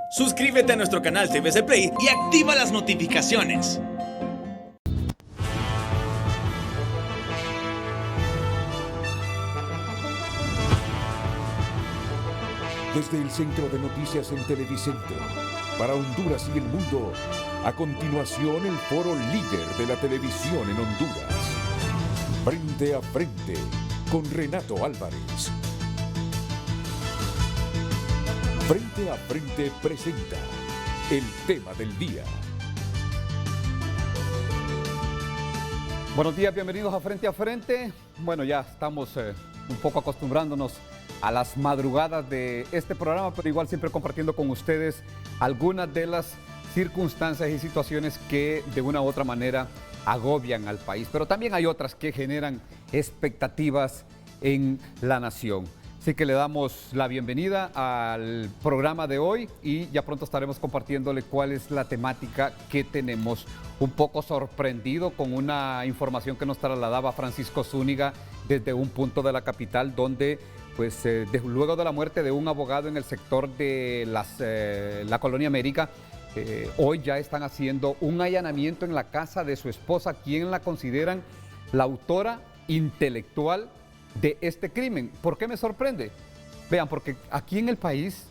Suscríbete a nuestro canal TVC Play y activa las notificaciones. Desde el Centro de Noticias en Televicentro, para Honduras y el mundo, a continuación el foro líder de la televisión en Honduras. Frente a frente, con Renato Álvarez. Frente a frente presenta el tema del día. Buenos días, bienvenidos a Frente a Frente. Bueno, ya estamos un poco acostumbrándonos a las madrugadas de este programa, pero igual siempre compartiendo con ustedes algunas de las circunstancias y situaciones que de una u otra manera agobian al país, pero también hay otras que generan expectativas en la nación. Así que le damos la bienvenida al programa de hoy y ya pronto estaremos compartiéndole cuál es la temática que tenemos. Un poco sorprendido con una información que nos trasladaba Francisco Zúñiga desde un punto de la capital donde luego de la muerte de un abogado en el sector de la Colonia América, hoy ya están haciendo un allanamiento en la casa de su esposa, quien la consideran la autora intelectual de este crimen. ¿Por qué me sorprende? Vean, porque aquí en el país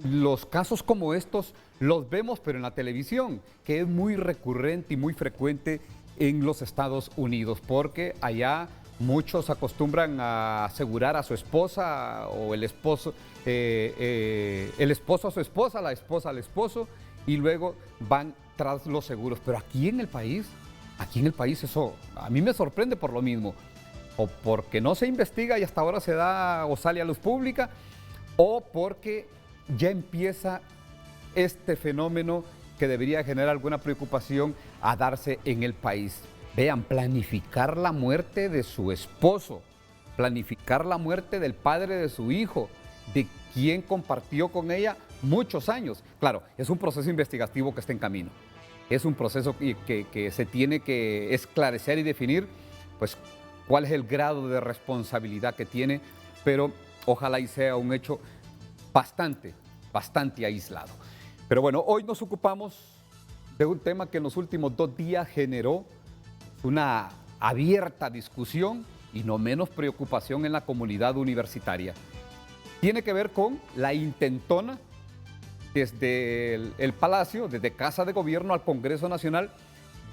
los casos como estos los vemos, pero en la televisión, que es muy recurrente y muy frecuente en los Estados Unidos, porque allá muchos acostumbran a asegurar a su esposa o el esposo a su esposa, la esposa al esposo, y luego van tras los seguros. Pero aquí en el país eso a mí me sorprende por lo mismo, o porque no se investiga y hasta ahora se da o sale a luz pública, o porque ya empieza este fenómeno que debería generar alguna preocupación a darse en el país. Vean, planificar la muerte de su esposo, planificar la muerte del padre de su hijo, de quien compartió con ella muchos años. Claro, es un proceso investigativo que está en camino. Es un proceso que se tiene que esclarecer y definir, pues, cuál es el grado de responsabilidad que tiene, pero ojalá y sea un hecho bastante aislado. Pero bueno, hoy nos ocupamos de un tema que en los últimos 2 días generó una abierta discusión y no menos preocupación en la comunidad universitaria. Tiene que ver con la intentona desde el Palacio, desde Casa de Gobierno al Congreso Nacional,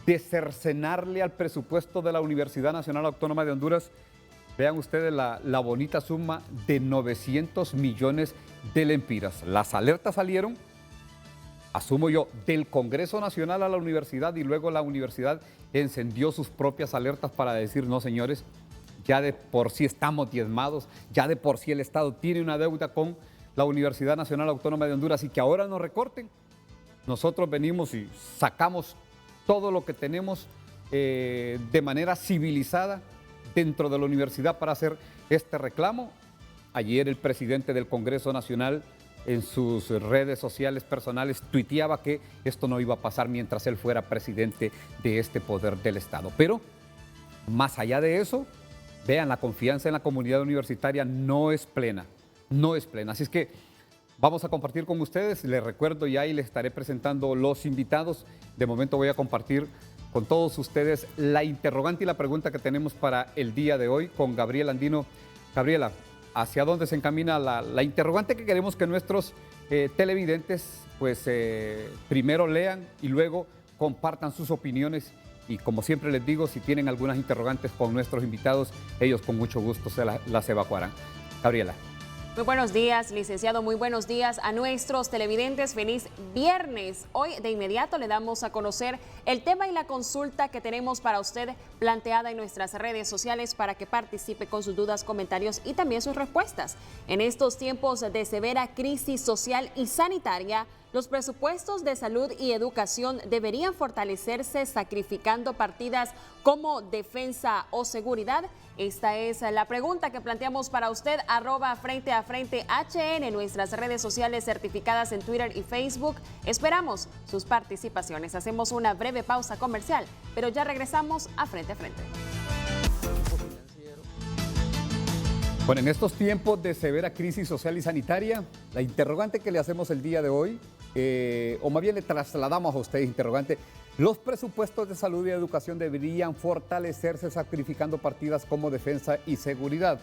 de cercenarle al presupuesto de la Universidad Nacional Autónoma de Honduras. Vean ustedes la bonita suma de 900 millones de lempiras. Las alertas salieron, asumo yo, del Congreso Nacional a la universidad, y luego la universidad encendió sus propias alertas para decir: no, señores, ya de por sí estamos diezmados, ya de por sí el Estado tiene una deuda con la Universidad Nacional Autónoma de Honduras, y que ahora nos recorten. Nosotros venimos y sacamos todo lo que tenemos de manera civilizada dentro de la universidad para hacer este reclamo. Ayer el presidente del Congreso Nacional en sus redes sociales personales tuiteaba que esto no iba a pasar mientras él fuera presidente de este poder del Estado. Pero más allá de eso, vean, la confianza en la comunidad universitaria no es plena. Así es que vamos a compartir con ustedes. Les recuerdo ya y les estaré presentando los invitados. De momento voy a compartir con todos ustedes la interrogante y la pregunta que tenemos para el día de hoy con Gabriela Andino. Gabriela, ¿hacia dónde se encamina la interrogante que queremos que nuestros televidentes primero lean y luego compartan sus opiniones? Y como siempre les digo, si tienen algunas interrogantes con nuestros invitados, ellos con mucho gusto las evacuarán. Gabriela. Muy buenos días, licenciado. Muy buenos días a nuestros televidentes. Feliz viernes. Hoy de inmediato le damos a conocer el tema y la consulta que tenemos para usted planteada en nuestras redes sociales para que participe con sus dudas, comentarios y también sus respuestas. En estos tiempos de severa crisis social y sanitaria, los presupuestos de salud y educación deberían fortalecerse sacrificando partidas como defensa o seguridad. Esta es la pregunta que planteamos para usted, @Frente a Frente HN en nuestras redes sociales certificadas en Twitter y Facebook. Esperamos sus participaciones. Hacemos una breve pausa comercial, pero ya regresamos a Frente a Frente. Bueno, en estos tiempos de severa crisis social y sanitaria, la interrogante que le hacemos el día de hoy o más bien le trasladamos a ustedes, interrogante, los presupuestos de salud y educación deberían fortalecerse sacrificando partidas como defensa y seguridad.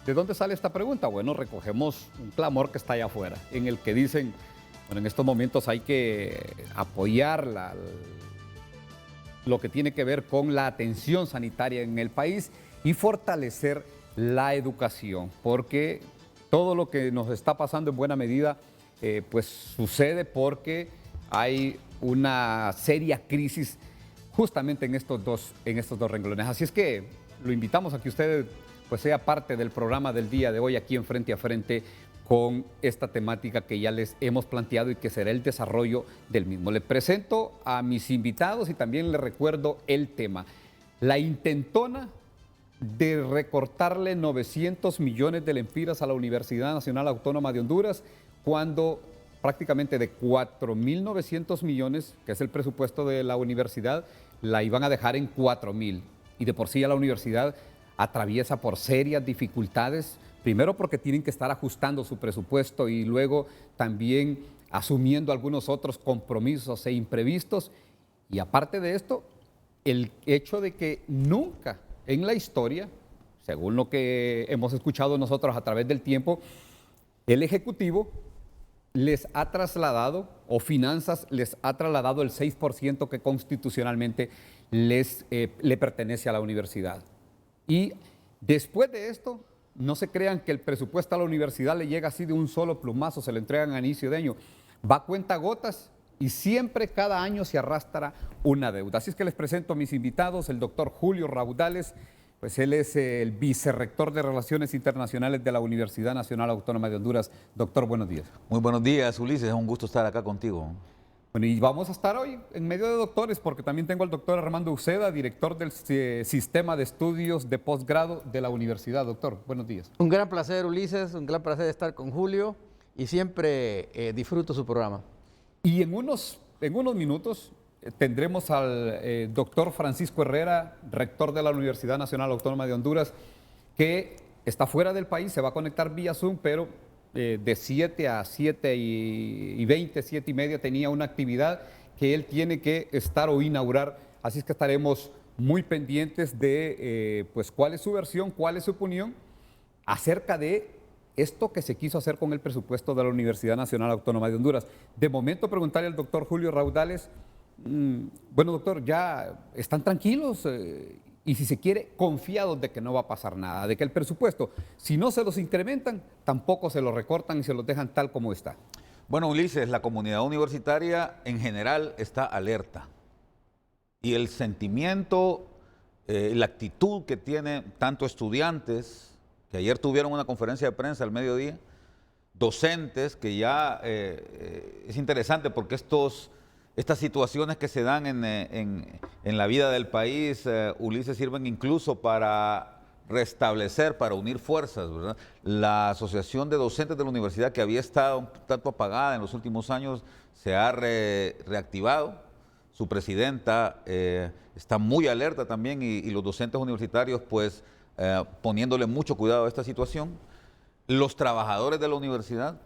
¿De dónde sale esta pregunta? Bueno, recogemos un clamor que está allá afuera, en el que dicen, bueno, en estos momentos hay que apoyar lo que tiene que ver con la atención sanitaria en el país y fortalecer la educación, porque todo lo que nos está pasando en buena medida pues sucede porque hay una seria crisis justamente en estos dos renglones. Así es que lo invitamos a que usted pues sea parte del programa del día de hoy aquí en Frente a Frente con esta temática que ya les hemos planteado y que será el desarrollo del mismo. Le presento a mis invitados y también les recuerdo el tema. La intentona de recortarle 900 millones de lempiras a la Universidad Nacional Autónoma de Honduras, cuando prácticamente de 4.900 millones, que es el presupuesto de la universidad, la iban a dejar en 4.000. Y de por sí ya la universidad atraviesa por serias dificultades, primero porque tienen que estar ajustando su presupuesto y luego también asumiendo algunos otros compromisos e imprevistos. Y aparte de esto, el hecho de que nunca en la historia, según lo que hemos escuchado nosotros a través del tiempo, el Ejecutivo les ha trasladado, o Finanzas les ha trasladado el 6% que constitucionalmente le pertenece a la universidad. Y después de esto, no se crean que el presupuesto a la universidad le llega así de un solo plumazo, se lo entregan a inicio de año. Va a cuentagotas y siempre cada año se arrastra una deuda. Así es que les presento a mis invitados, el doctor Julio Raudales, pues él es el vicerrector de Relaciones Internacionales de la Universidad Nacional Autónoma de Honduras. Doctor, buenos días. Muy buenos días, Ulises, es un gusto estar acá contigo. Bueno, y vamos a estar hoy en medio de doctores, porque también tengo al doctor Armando Uceda, director del Sistema de Estudios de Posgrado de la Universidad. Doctor, buenos días. Un gran placer, Ulises, un gran placer estar con Julio y siempre disfruto su programa. Y en unos minutos tendremos al doctor Francisco Herrera, rector de la Universidad Nacional Autónoma de Honduras, que está fuera del país, se va a conectar vía Zoom, pero de 7 a 7:20, 7:30 tenía una actividad que él tiene que estar o inaugurar, así es que estaremos muy pendientes de pues cuál es su versión, cuál es su opinión acerca de esto que se quiso hacer con el presupuesto de la Universidad Nacional Autónoma de Honduras. De momento preguntarle al doctor Julio Raudales, bueno doctor, ya están tranquilos y si se quiere, confiados de que no va a pasar nada, de que el presupuesto, si no se los incrementan, tampoco se los recortan y se los dejan tal como está. Bueno, Ulises, la comunidad universitaria en general está alerta y el sentimiento, la actitud que tienen tanto estudiantes, que ayer tuvieron una conferencia de prensa al mediodía, docentes, que ya es interesante porque estas situaciones que se dan en la vida del país, Ulises, sirven incluso para restablecer, para unir fuerzas, ¿verdad? La Asociación de Docentes de la Universidad, que había estado un tanto apagada en los últimos años, se ha reactivado. Su presidenta está muy alerta también y los docentes universitarios pues poniéndole mucho cuidado a esta situación. Los trabajadores de la universidad,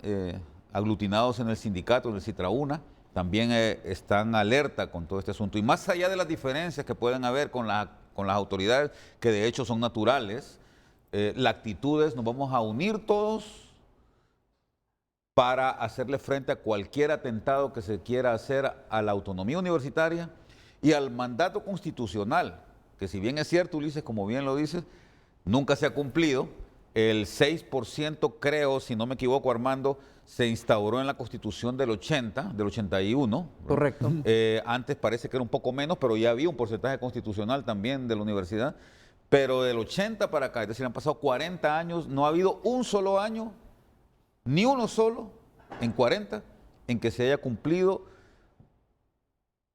aglutinados en el sindicato, en el Citrauna, también están alerta con todo este asunto. Y más allá de las diferencias que pueden haber con las autoridades, que de hecho son naturales, la actitud es: nos vamos a unir todos para hacerle frente a cualquier atentado que se quiera hacer a la autonomía universitaria y al mandato constitucional, que si bien es cierto, Ulises, como bien lo dices, nunca se ha cumplido. El 6%, creo, si no me equivoco, Armando, se instauró en la Constitución del 81. Correcto. Antes parece que era un poco menos, pero ya había un porcentaje constitucional también de la universidad. Pero del 80 para acá, es decir, han pasado 40 años, no ha habido un solo año, ni uno solo, en 40, en que se haya cumplido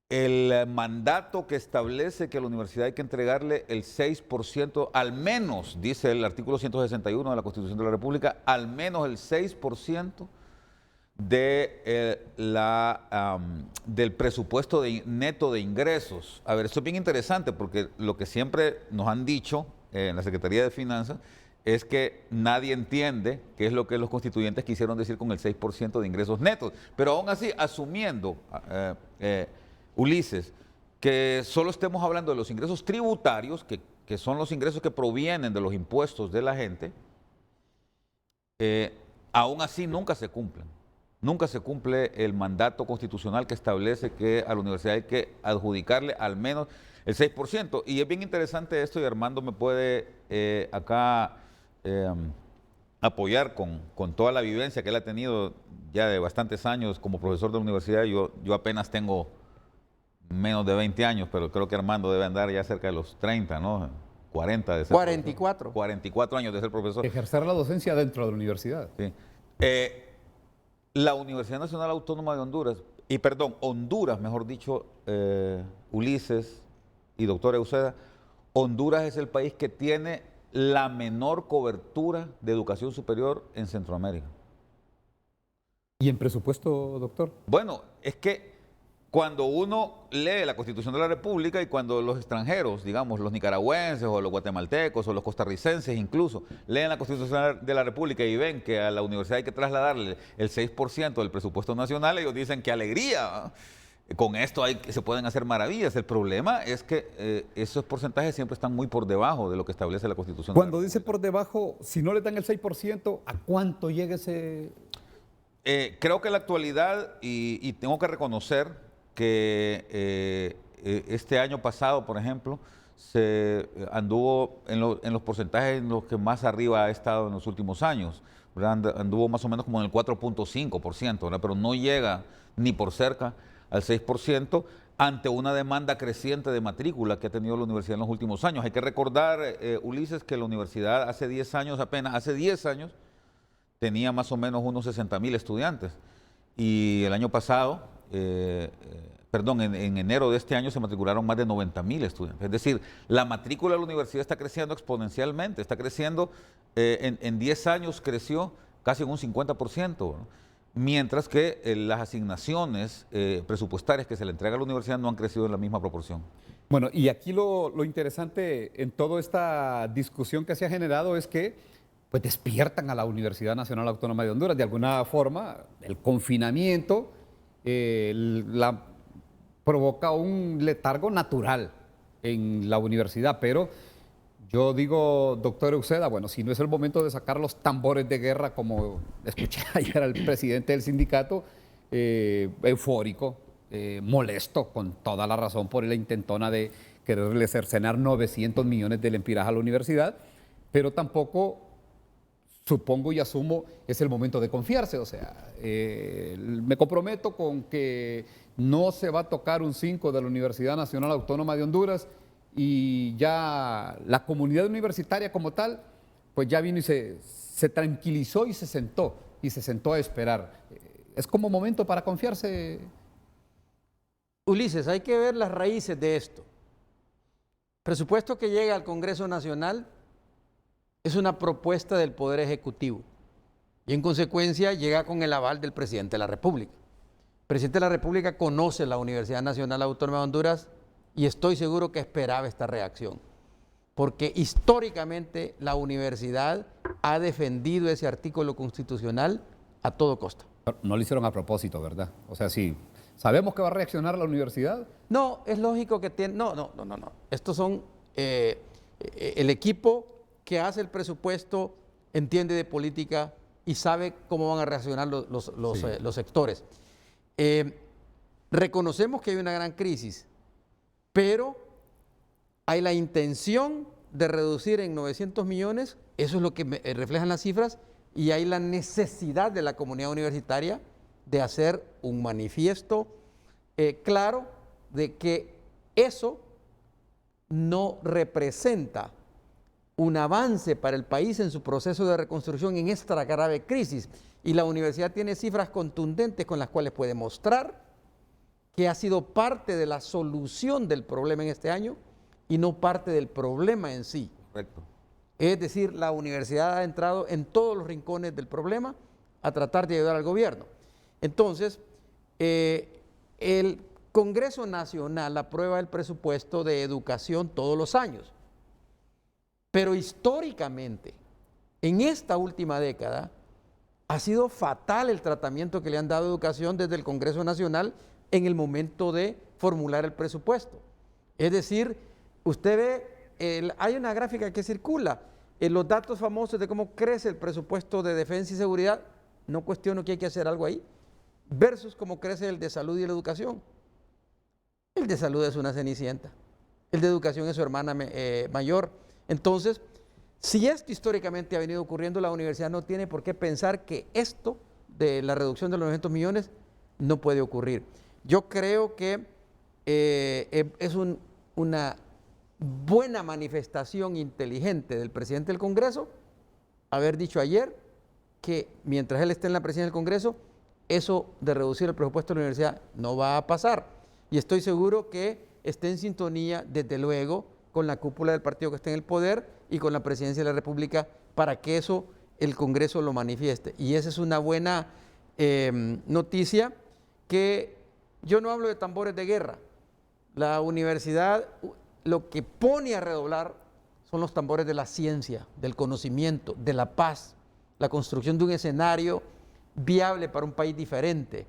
el mandato que establece que a la universidad hay que entregarle el 6%, al menos, dice el artículo 161 de la Constitución de la República, al menos el 6% del presupuesto neto de ingresos. A ver, esto es bien interesante porque lo que siempre nos han dicho en la Secretaría de Finanzas es que nadie entiende qué es lo que los constituyentes quisieron decir con el 6% de ingresos netos. Pero aún así, asumiendo, Ulises, que solo estemos hablando de los ingresos tributarios, que son los ingresos que provienen de los impuestos de la gente, aún así nunca se cumplen. Nunca se cumple el mandato constitucional que establece que a la universidad hay que adjudicarle al menos el 6%. Y es bien interesante esto, y Armando me puede acá apoyar con toda la vivencia que él ha tenido ya de bastantes años como profesor de la universidad. Yo apenas tengo menos de 20 años, pero creo que Armando debe andar ya cerca de los 30, ¿no? 40 de ser 44. profesor. 44 años de ser profesor. Ejercer la docencia dentro de la universidad. Sí. La Universidad Nacional Autónoma de Honduras, Honduras, mejor dicho, Ulises y doctor Euseda, Honduras es el país que tiene la menor cobertura de educación superior en Centroamérica. ¿Y en presupuesto, doctor? Bueno, es que cuando uno lee la Constitución de la República y cuando los extranjeros, digamos, los nicaragüenses o los guatemaltecos o los costarricenses incluso, leen la Constitución de la República y ven que a la universidad hay que trasladarle el 6% del presupuesto nacional, ellos dicen ¡qué alegría! Con esto se pueden hacer maravillas. El problema es que esos porcentajes siempre están muy por debajo de lo que establece la Constitución. Cuando dice por debajo, si no le dan el 6%, ¿a cuánto llega ese...? Creo que en la actualidad, y tengo que reconocer que este año pasado, por ejemplo, se anduvo en los porcentajes en los que más arriba ha estado en los últimos años, ¿verdad? Anduvo más o menos como en el 4.5%, ¿verdad? Pero no llega ni por cerca al 6% ante una demanda creciente de matrícula que ha tenido la universidad en los últimos años. Hay que recordar, Ulises, que la universidad hace 10 años, tenía más o menos unos 60,000 estudiantes. Y el año pasado, en enero de este año se matricularon más de 90,000 estudiantes. Es decir, la matrícula de la universidad está creciendo exponencialmente, está creciendo, en 10 años creció casi en un 50%, ¿no? Mientras que las asignaciones presupuestarias que se le entrega a la universidad no han crecido en la misma proporción. Bueno, y aquí lo interesante en toda esta discusión que se ha generado es que pues despiertan a la Universidad Nacional Autónoma de Honduras. De alguna forma, el confinamiento provoca un letargo natural en la universidad, pero yo digo, doctor Euseda, bueno, si no es el momento de sacar los tambores de guerra, como escuché ayer al presidente del sindicato, eufórico, molesto, con toda la razón por la intentona de quererle cercenar 900 millones de lempiras a la universidad, pero tampoco, supongo y asumo, es el momento de confiarse. O sea, me comprometo con que no se va a tocar un 5 de la Universidad Nacional Autónoma de Honduras, y ya la comunidad universitaria como tal, pues ya vino y se tranquilizó y se sentó a esperar. ¿Es como momento para confiarse? Ulises, hay que ver las raíces de esto. Presupuesto que llega al Congreso Nacional es una propuesta del Poder Ejecutivo y en consecuencia llega con el aval del Presidente de la República. El Presidente de la República conoce la Universidad Nacional Autónoma de Honduras y estoy seguro que esperaba esta reacción, porque históricamente la universidad ha defendido ese artículo constitucional a todo costo. No lo hicieron a propósito, ¿verdad? O sea, sí, ¿sabemos que va a reaccionar la universidad? No, es lógico que tiene... No. Estos son... el equipo que hace el presupuesto entiende de política y sabe cómo van a reaccionar los sectores. Reconocemos que hay una gran crisis, pero hay la intención de reducir en 900 millones, eso es lo que reflejan las cifras, y hay la necesidad de la comunidad universitaria de hacer un manifiesto claro de que eso no representa un avance para el país en su proceso de reconstrucción en esta grave crisis. Y la universidad tiene cifras contundentes con las cuales puede mostrar que ha sido parte de la solución del problema en este año y no parte del problema en sí. Correcto. Es decir, la universidad ha entrado en todos los rincones del problema a tratar de ayudar al gobierno. Entonces, el Congreso Nacional aprueba el presupuesto de educación todos los años, pero históricamente En esta última década ha sido fatal el tratamiento que le han dado a educación desde el Congreso Nacional en el momento de formular el presupuesto. Es decir, usted ve, hay una gráfica que circula, los datos famosos de cómo crece el presupuesto de defensa y seguridad, no cuestiono que hay que hacer algo ahí, versus cómo crece el de salud y la educación. El de salud es una cenicienta, el de educación es su hermana mayor. Entonces, si esto históricamente ha venido ocurriendo, la universidad no tiene por qué pensar que esto de la reducción de los 900 millones no puede ocurrir. Yo creo que es una buena manifestación inteligente del presidente del Congreso haber dicho ayer que mientras él esté en la presidencia del Congreso, eso de reducir el presupuesto de la universidad no va a pasar. Y estoy seguro que esté en sintonía, desde luego, con la cúpula del partido que esté en el poder y con la presidencia de la República para que eso el Congreso lo manifieste. Y esa es una buena noticia, que yo no hablo de tambores de guerra. La universidad lo que pone a redoblar son los tambores de la ciencia, del conocimiento, de la paz, la construcción de un escenario viable para un país diferente.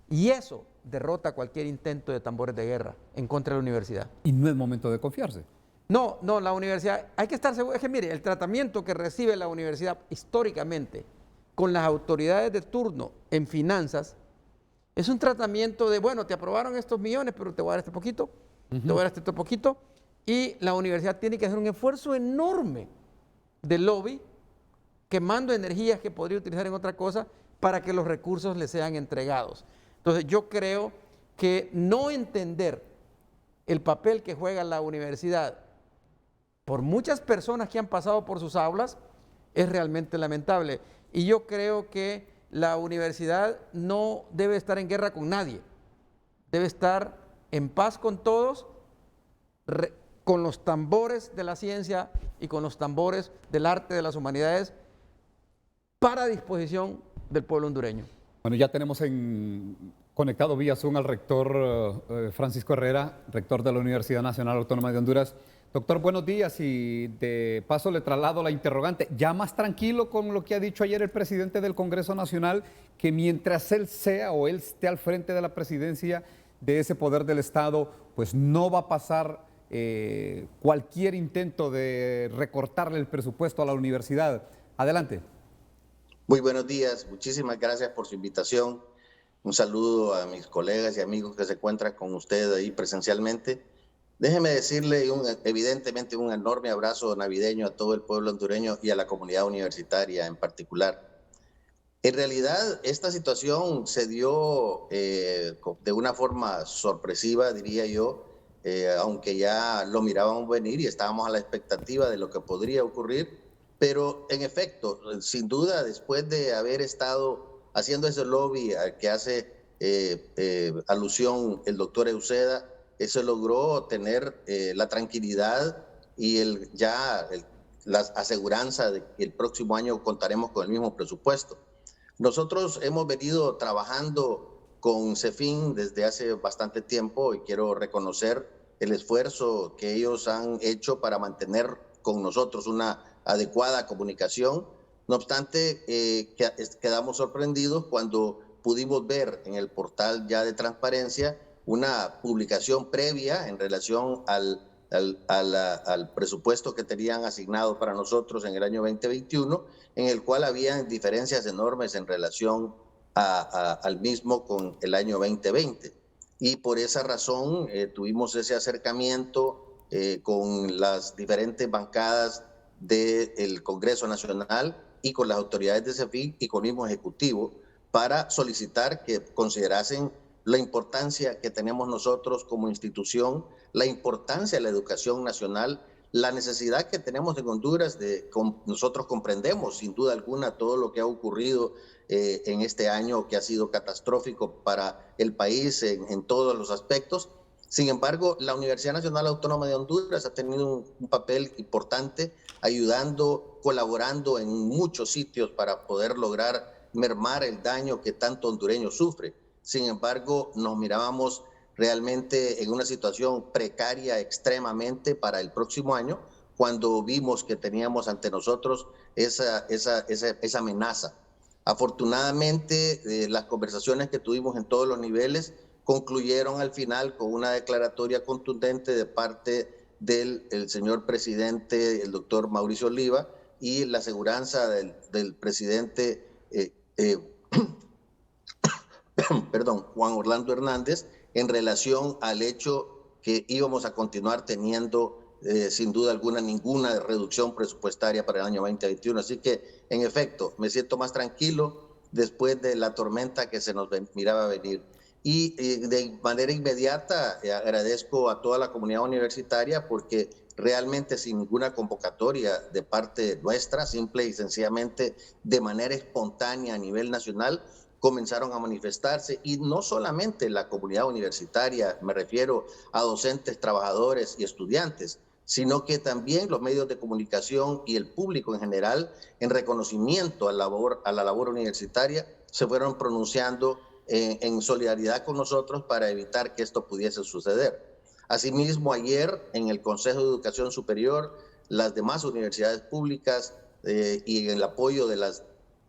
Y eso derrota cualquier intento de tambores de guerra en contra de la universidad. Y no es momento de confiarse. No, la universidad, hay que estar seguro, es que mire, el tratamiento que recibe la universidad históricamente con las autoridades de turno en finanzas es un tratamiento de, bueno, te aprobaron estos millones, pero te voy a dar este poquito, te voy a dar este otro poquito, y la universidad tiene que hacer un esfuerzo enorme de lobby, quemando energías que podría utilizar en otra cosa para que los recursos le sean entregados. Entonces yo creo que no entender el papel que juega la universidad por muchas personas que han pasado por sus aulas es realmente lamentable. Y yo creo que la universidad no debe estar en guerra con nadie, debe estar en paz con todos, con los tambores de la ciencia y con los tambores del arte de las humanidades para disposición del pueblo hondureño. Bueno, ya tenemos conectado vía Zoom al rector Francisco Herrera, rector de la Universidad Nacional Autónoma de Honduras. Doctor, buenos días, y de paso le traslado la interrogante. ¿Ya más tranquilo con lo que ha dicho ayer el presidente del Congreso Nacional, que mientras él sea o él esté al frente de la presidencia de ese poder del Estado, pues no va a pasar cualquier intento de recortarle el presupuesto a la universidad? Adelante. Muy buenos días, muchísimas gracias por su invitación. Un saludo a mis colegas y amigos que se encuentran con usted ahí presencialmente. Déjeme decirle evidentemente un enorme abrazo navideño a todo el pueblo hondureño y a la comunidad universitaria en particular. En realidad, esta situación se dio de una forma sorpresiva, diría yo, aunque ya lo mirábamos venir y estábamos a la expectativa de lo que podría ocurrir, pero en efecto, sin duda, después de haber estado haciendo ese lobby al que hace alusión el doctor Euseda, eso logró tener la tranquilidad y la aseguranza de que el próximo año contaremos con el mismo presupuesto. Nosotros hemos venido trabajando con CEFIN desde hace bastante tiempo y quiero reconocer el esfuerzo que ellos han hecho para mantener con nosotros una adecuada comunicación. No obstante, quedamos sorprendidos cuando pudimos ver en el portal ya de transparencia una publicación previa en relación al presupuesto que tenían asignado para nosotros en el año 2021, en el cual habían diferencias enormes en relación al mismo con el año 2020. Y por esa razón tuvimos ese acercamiento con las diferentes bancadas del Congreso Nacional y con las autoridades de CEFIN y con el mismo Ejecutivo para solicitar que considerasen la importancia que tenemos nosotros como institución, la importancia de la educación nacional, la necesidad que tenemos en Honduras nosotros comprendemos sin duda alguna todo lo que ha ocurrido en este año que ha sido catastrófico para el país en todos los aspectos. Sin embargo, la Universidad Nacional Autónoma de Honduras ha tenido un papel importante ayudando, colaborando en muchos sitios para poder lograr mermar el daño que tanto hondureño sufre. Sin embargo, nos mirábamos realmente en una situación precaria extremadamente para el próximo año, cuando vimos que teníamos ante nosotros esa amenaza. Afortunadamente, las conversaciones que tuvimos en todos los niveles concluyeron al final con una declaratoria contundente de parte del señor presidente, el doctor Mauricio Oliva, y la aseguranza del presidente Juan Orlando Hernández, en relación al hecho que íbamos a continuar teniendo sin duda alguna ninguna reducción presupuestaria para el año 2021. Así que, en efecto, me siento más tranquilo después de la tormenta que se nos miraba venir. Y de manera inmediata agradezco a toda la comunidad universitaria, porque realmente sin ninguna convocatoria de parte nuestra, simple y sencillamente de manera espontánea a nivel nacional, comenzaron a manifestarse, y no solamente la comunidad universitaria, me refiero a docentes, trabajadores y estudiantes, sino que también los medios de comunicación y el público en general, en reconocimiento a la labor universitaria, se fueron pronunciando en solidaridad con nosotros para evitar que esto pudiese suceder. Asimismo, ayer en el Consejo de Educación Superior, las demás universidades públicas y en el apoyo de las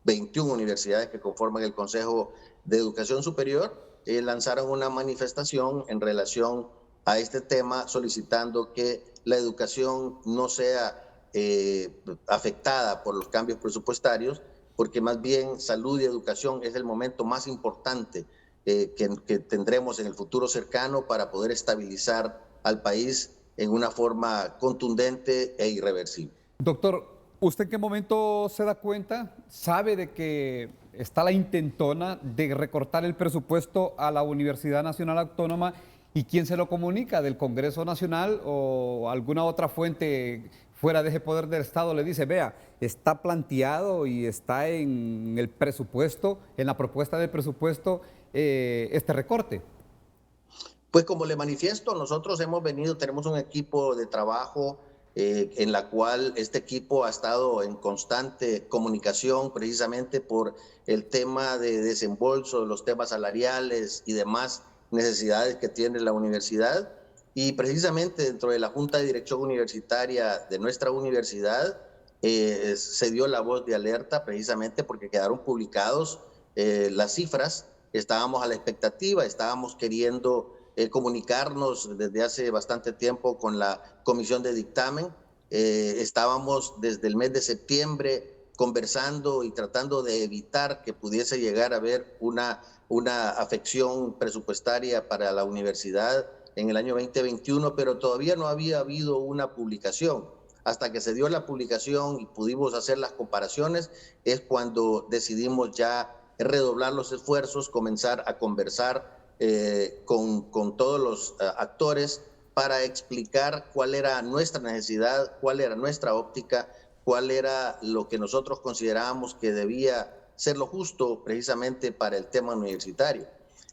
21 universidades que conforman el Consejo de Educación Superior, lanzaron una manifestación en relación a este tema, solicitando que la educación no sea afectada por los cambios presupuestarios, porque más bien salud y educación es el momento más importante que tendremos en el futuro cercano para poder estabilizar al país en una forma contundente e irreversible. Doctor, ¿usted en qué momento se da cuenta, sabe de que está la intentona de recortar el presupuesto a la Universidad Nacional Autónoma, y quién se lo comunica, del Congreso Nacional o alguna otra fuente fuera de ese poder del Estado le dice, vea, está planteado y está en el presupuesto, en la propuesta de presupuesto, este recorte? Pues como le manifiesto, nosotros tenemos un equipo de trabajo en la cual este equipo ha estado en constante comunicación, precisamente por el tema de desembolso, los temas salariales y demás necesidades que tiene la universidad. Y precisamente dentro de la Junta de Dirección Universitaria de nuestra universidad se dio la voz de alerta, precisamente porque quedaron publicados las cifras. Estábamos a la expectativa, estábamos queriendo comunicarnos desde hace bastante tiempo con la comisión de dictamen. Estábamos desde el mes de septiembre conversando y tratando de evitar que pudiese llegar a haber una afección presupuestaria para la universidad en el año 2021, pero todavía no había habido una publicación. Hasta que se dio la publicación y pudimos hacer las comparaciones, es cuando decidimos ya redoblar los esfuerzos, comenzar a conversar con todos los actores para explicar cuál era nuestra necesidad, cuál era nuestra óptica, cuál era lo que nosotros considerábamos que debía ser lo justo precisamente para el tema universitario.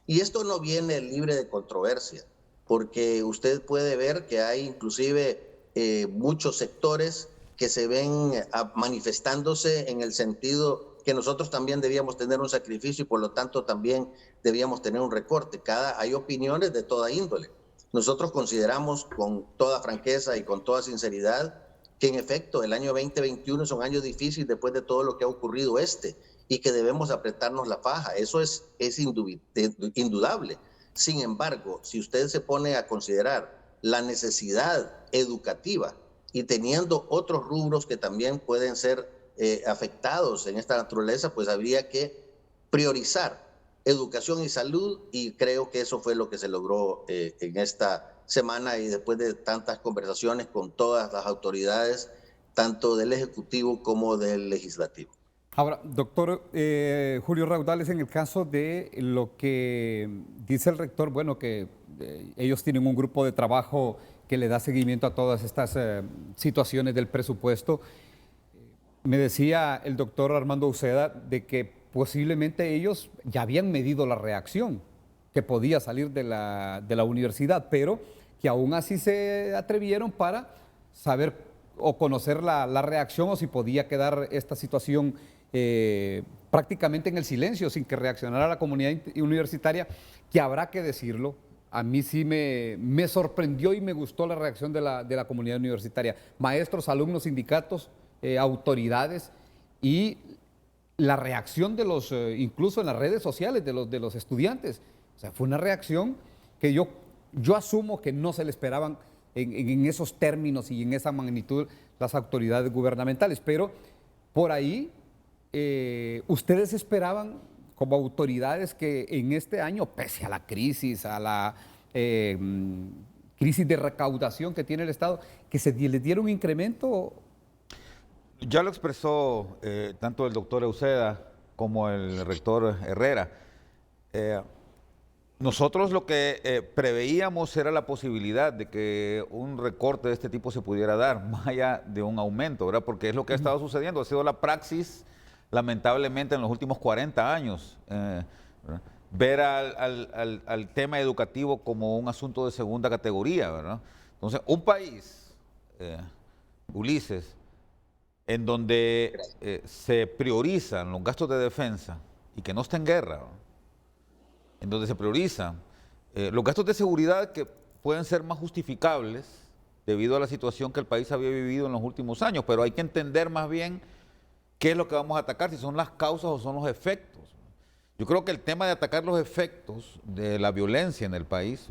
Y esto no viene libre de controversia, porque usted puede ver que hay inclusive muchos sectores que se ven manifestándose en el sentido que nosotros también debíamos tener un sacrificio y por lo tanto también debíamos tener un recorte. Hay opiniones de toda índole. Nosotros consideramos con toda franqueza y con toda sinceridad que en efecto el año 2021 es un año difícil después de todo lo que ha ocurrido y que debemos apretarnos la faja. Eso es indudable. Sin embargo, si usted se pone a considerar la necesidad educativa y teniendo otros rubros que también pueden ser afectados en esta naturaleza, pues habría que priorizar educación y salud, y creo que eso fue lo que se logró en esta semana y después de tantas conversaciones con todas las autoridades, tanto del Ejecutivo como del Legislativo. Ahora, doctor Julio Raudales, en el caso de lo que dice el rector, bueno, que ellos tienen un grupo de trabajo que le da seguimiento a todas estas situaciones del presupuesto. Me decía el doctor Armando Uceda de que posiblemente ellos ya habían medido la reacción que podía salir de la universidad, pero que aún así se atrevieron para saber o conocer la reacción o si podía quedar esta situación prácticamente en el silencio sin que reaccionara la comunidad universitaria, que habrá que decirlo, a mí sí me sorprendió y me gustó la reacción de la comunidad universitaria. Maestros, alumnos, sindicatos, autoridades y la reacción de los, incluso en las redes sociales de los estudiantes. O sea, fue una reacción que yo asumo que no se le esperaban en esos términos y en esa magnitud las autoridades gubernamentales, pero por ahí ustedes esperaban como autoridades que en este año, pese a la crisis, a la crisis de recaudación que tiene el Estado, que se le diera un incremento. Ya lo expresó tanto el doctor Euseda como el rector Herrera. Nosotros lo que preveíamos era la posibilidad de que un recorte de este tipo se pudiera dar, más allá de un aumento, ¿verdad? Porque es lo que ha estado sucediendo, ha sido la praxis, lamentablemente, en los últimos 40 años. Ver al tema educativo como un asunto de segunda categoría, ¿verdad? Entonces, un país, Ulises, en donde se priorizan los gastos de defensa y que no está en guerra, ¿no? En donde se priorizan los gastos de seguridad que pueden ser más justificables debido a la situación que el país había vivido en los últimos años, pero hay que entender más bien qué es lo que vamos a atacar, si son las causas o son los efectos. Yo creo que el tema de atacar los efectos de la violencia en el país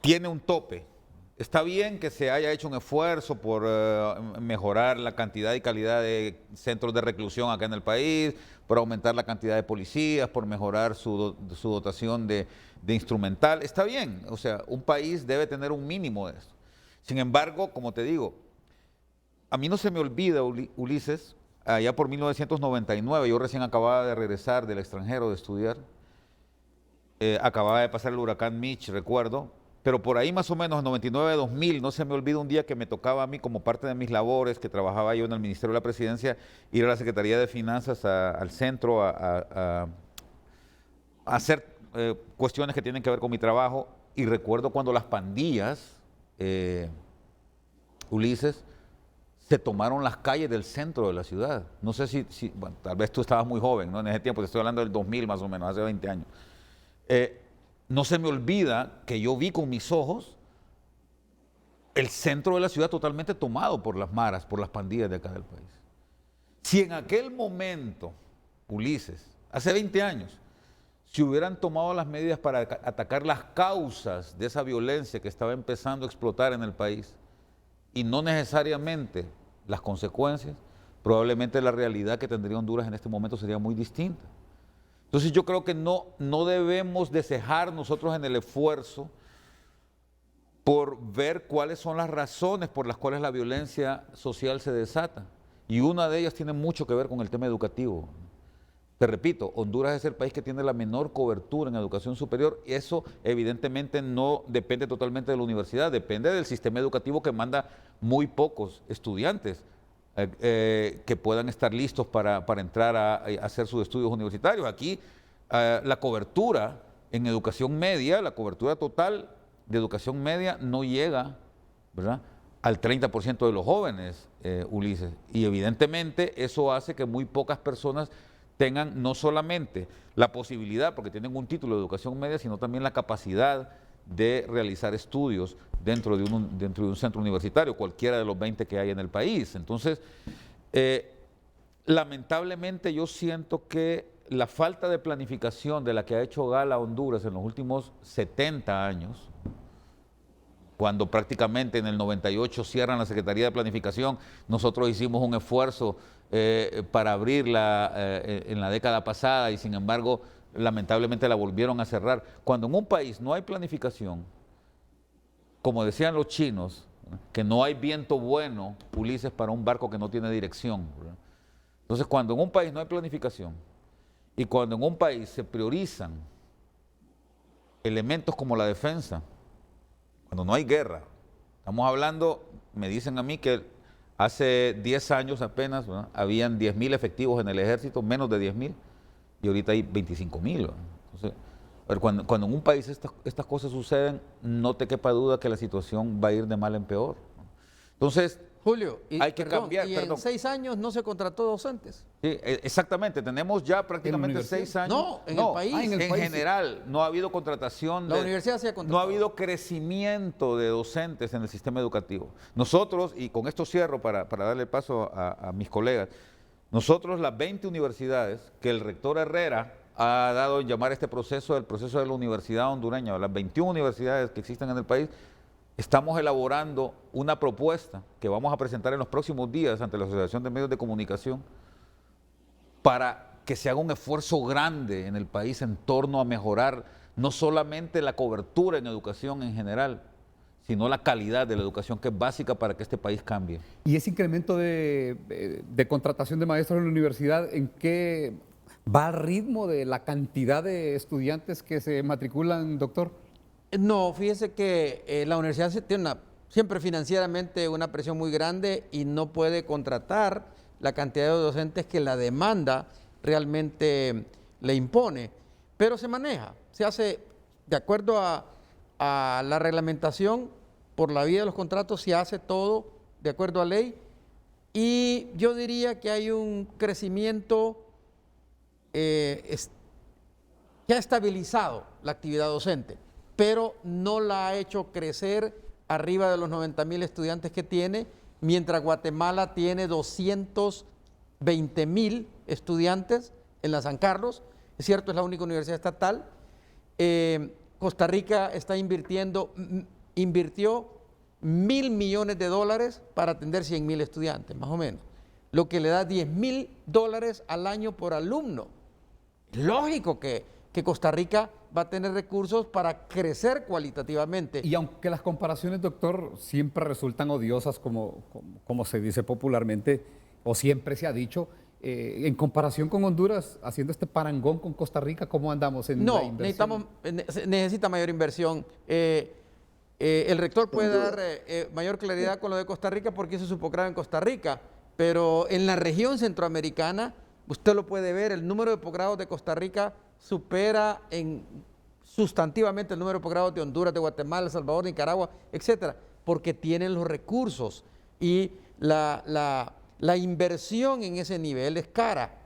tiene un tope. Está bien que se haya hecho un esfuerzo por mejorar la cantidad y calidad de centros de reclusión acá en el país, por aumentar la cantidad de policías, por mejorar su dotación de instrumental. Está bien, o sea, un país debe tener un mínimo de esto. Sin embargo, como te digo, a mí no se me olvida, Ulises, allá por 1999, yo recién acababa de regresar del extranjero de estudiar, acababa de pasar el huracán Mitch, recuerdo, pero por ahí más o menos, en 99-2000, no se me olvida un día que me tocaba a mí como parte de mis labores, que trabajaba yo en el Ministerio de la Presidencia, ir a la Secretaría de Finanzas, al centro, a hacer cuestiones que tienen que ver con mi trabajo, y recuerdo cuando las pandillas, Ulises, se tomaron las calles del centro de la ciudad. No sé si bueno, tal vez tú estabas muy joven, ¿no? En ese tiempo, te estoy hablando del 2000 más o menos, hace 20 años. No se me olvida que yo vi con mis ojos el centro de la ciudad totalmente tomado por las maras, por las pandillas de acá del país. Si en aquel momento, Ulises, hace 20 años, si hubieran tomado las medidas para atacar las causas de esa violencia que estaba empezando a explotar en el país, y no necesariamente las consecuencias, probablemente la realidad que tendría Honduras en este momento sería muy distinta. Entonces yo creo que no debemos de cejar nosotros en el esfuerzo por ver cuáles son las razones por las cuales la violencia social se desata. Y una de ellas tiene mucho que ver con el tema educativo. Te repito, Honduras es el país que tiene la menor cobertura en educación superior y eso evidentemente no depende totalmente de la universidad, depende del sistema educativo que manda muy pocos estudiantes que puedan estar listos para entrar a hacer sus estudios universitarios. Aquí la cobertura en educación media, la cobertura total de educación media no llega, ¿verdad?, al 30% de los jóvenes, Ulises. Y evidentemente eso hace que muy pocas personas tengan no solamente la posibilidad, porque tienen un título de educación media, sino también la capacidad de realizar estudios dentro de un centro universitario, cualquiera de los 20 que hay en el país. Entonces, lamentablemente yo siento que la falta de planificación de la que ha hecho gala Honduras en los últimos 70 años, cuando prácticamente en el 98 cierran la Secretaría de Planificación, nosotros hicimos un esfuerzo para abrirla en la década pasada y sin embargo lamentablemente la volvieron a cerrar. Cuando en un país no hay planificación, como decían los chinos, que no hay viento bueno, Ulises, para un barco que no tiene dirección, ¿verdad? Entonces cuando en un país no hay planificación y cuando en un país se priorizan elementos como la defensa, cuando no hay guerra, estamos hablando, me dicen a mí que hace 10 años apenas, ¿verdad?, habían 10.000 efectivos en el ejército, menos de 10.000, y ahorita hay 25.000. Entonces, cuando en un país estas cosas suceden, no te quepa duda que la situación va a ir de mal en peor. Entonces, Julio, Hay que cambiar, y en 6 años no se contrató docentes. Sí, exactamente, tenemos ya prácticamente universidad? 6 años. No, en el país. en el En país. general, no ha habido contratación. La universidad se ha No contratado. ha habido crecimiento de docentes en el sistema educativo. Nosotros, y con esto cierro para darle paso a mis colegas, nosotros las 20 universidades que el rector Herrera ha dado en llamar este proceso el proceso de la universidad hondureña, las 21 universidades que existen en el país, estamos elaborando una propuesta que vamos a presentar en los próximos días ante la Asociación de Medios de Comunicación para que se haga un esfuerzo grande en el país en torno a mejorar no solamente la cobertura en educación en general, sino la calidad de la educación, que es básica para que este país cambie. ¿Y ese incremento de contratación de maestros en la universidad, en qué va al ritmo de la cantidad de estudiantes que se matriculan, doctor? No, fíjese que la universidad tiene siempre financieramente una presión muy grande y no puede contratar la cantidad de docentes que la demanda realmente le impone, pero se maneja, se hace de acuerdo a la reglamentación, por la vía de los contratos se hace todo de acuerdo a ley, y yo diría que hay un crecimiento que ha estabilizado la actividad docente, pero no la ha hecho crecer arriba de los 90,000 estudiantes que tiene, mientras Guatemala tiene 220,000 estudiantes en la San Carlos. Es cierto, es la única universidad estatal. Costa Rica invirtió $1,000 millones para atender 100,000 estudiantes, más o menos, lo que le da $10,000 al año por alumno. Lógico que Costa Rica va a tener recursos para crecer cualitativamente. Y aunque las comparaciones, doctor, siempre resultan odiosas, como se dice popularmente, o siempre se ha dicho, en comparación con Honduras, haciendo este parangón con Costa Rica, ¿cómo andamos en la inversión? Necesita mayor inversión. El rector puede dar mayor claridad con lo de Costa Rica porque hizo su posgrado en Costa Rica, pero en la región centroamericana, usted lo puede ver, el número de posgrados de Costa Rica supera sustantivamente el número de posgrados de Honduras, de Guatemala, El Salvador, Nicaragua, etcétera, porque tienen los recursos y la inversión en ese nivel es cara,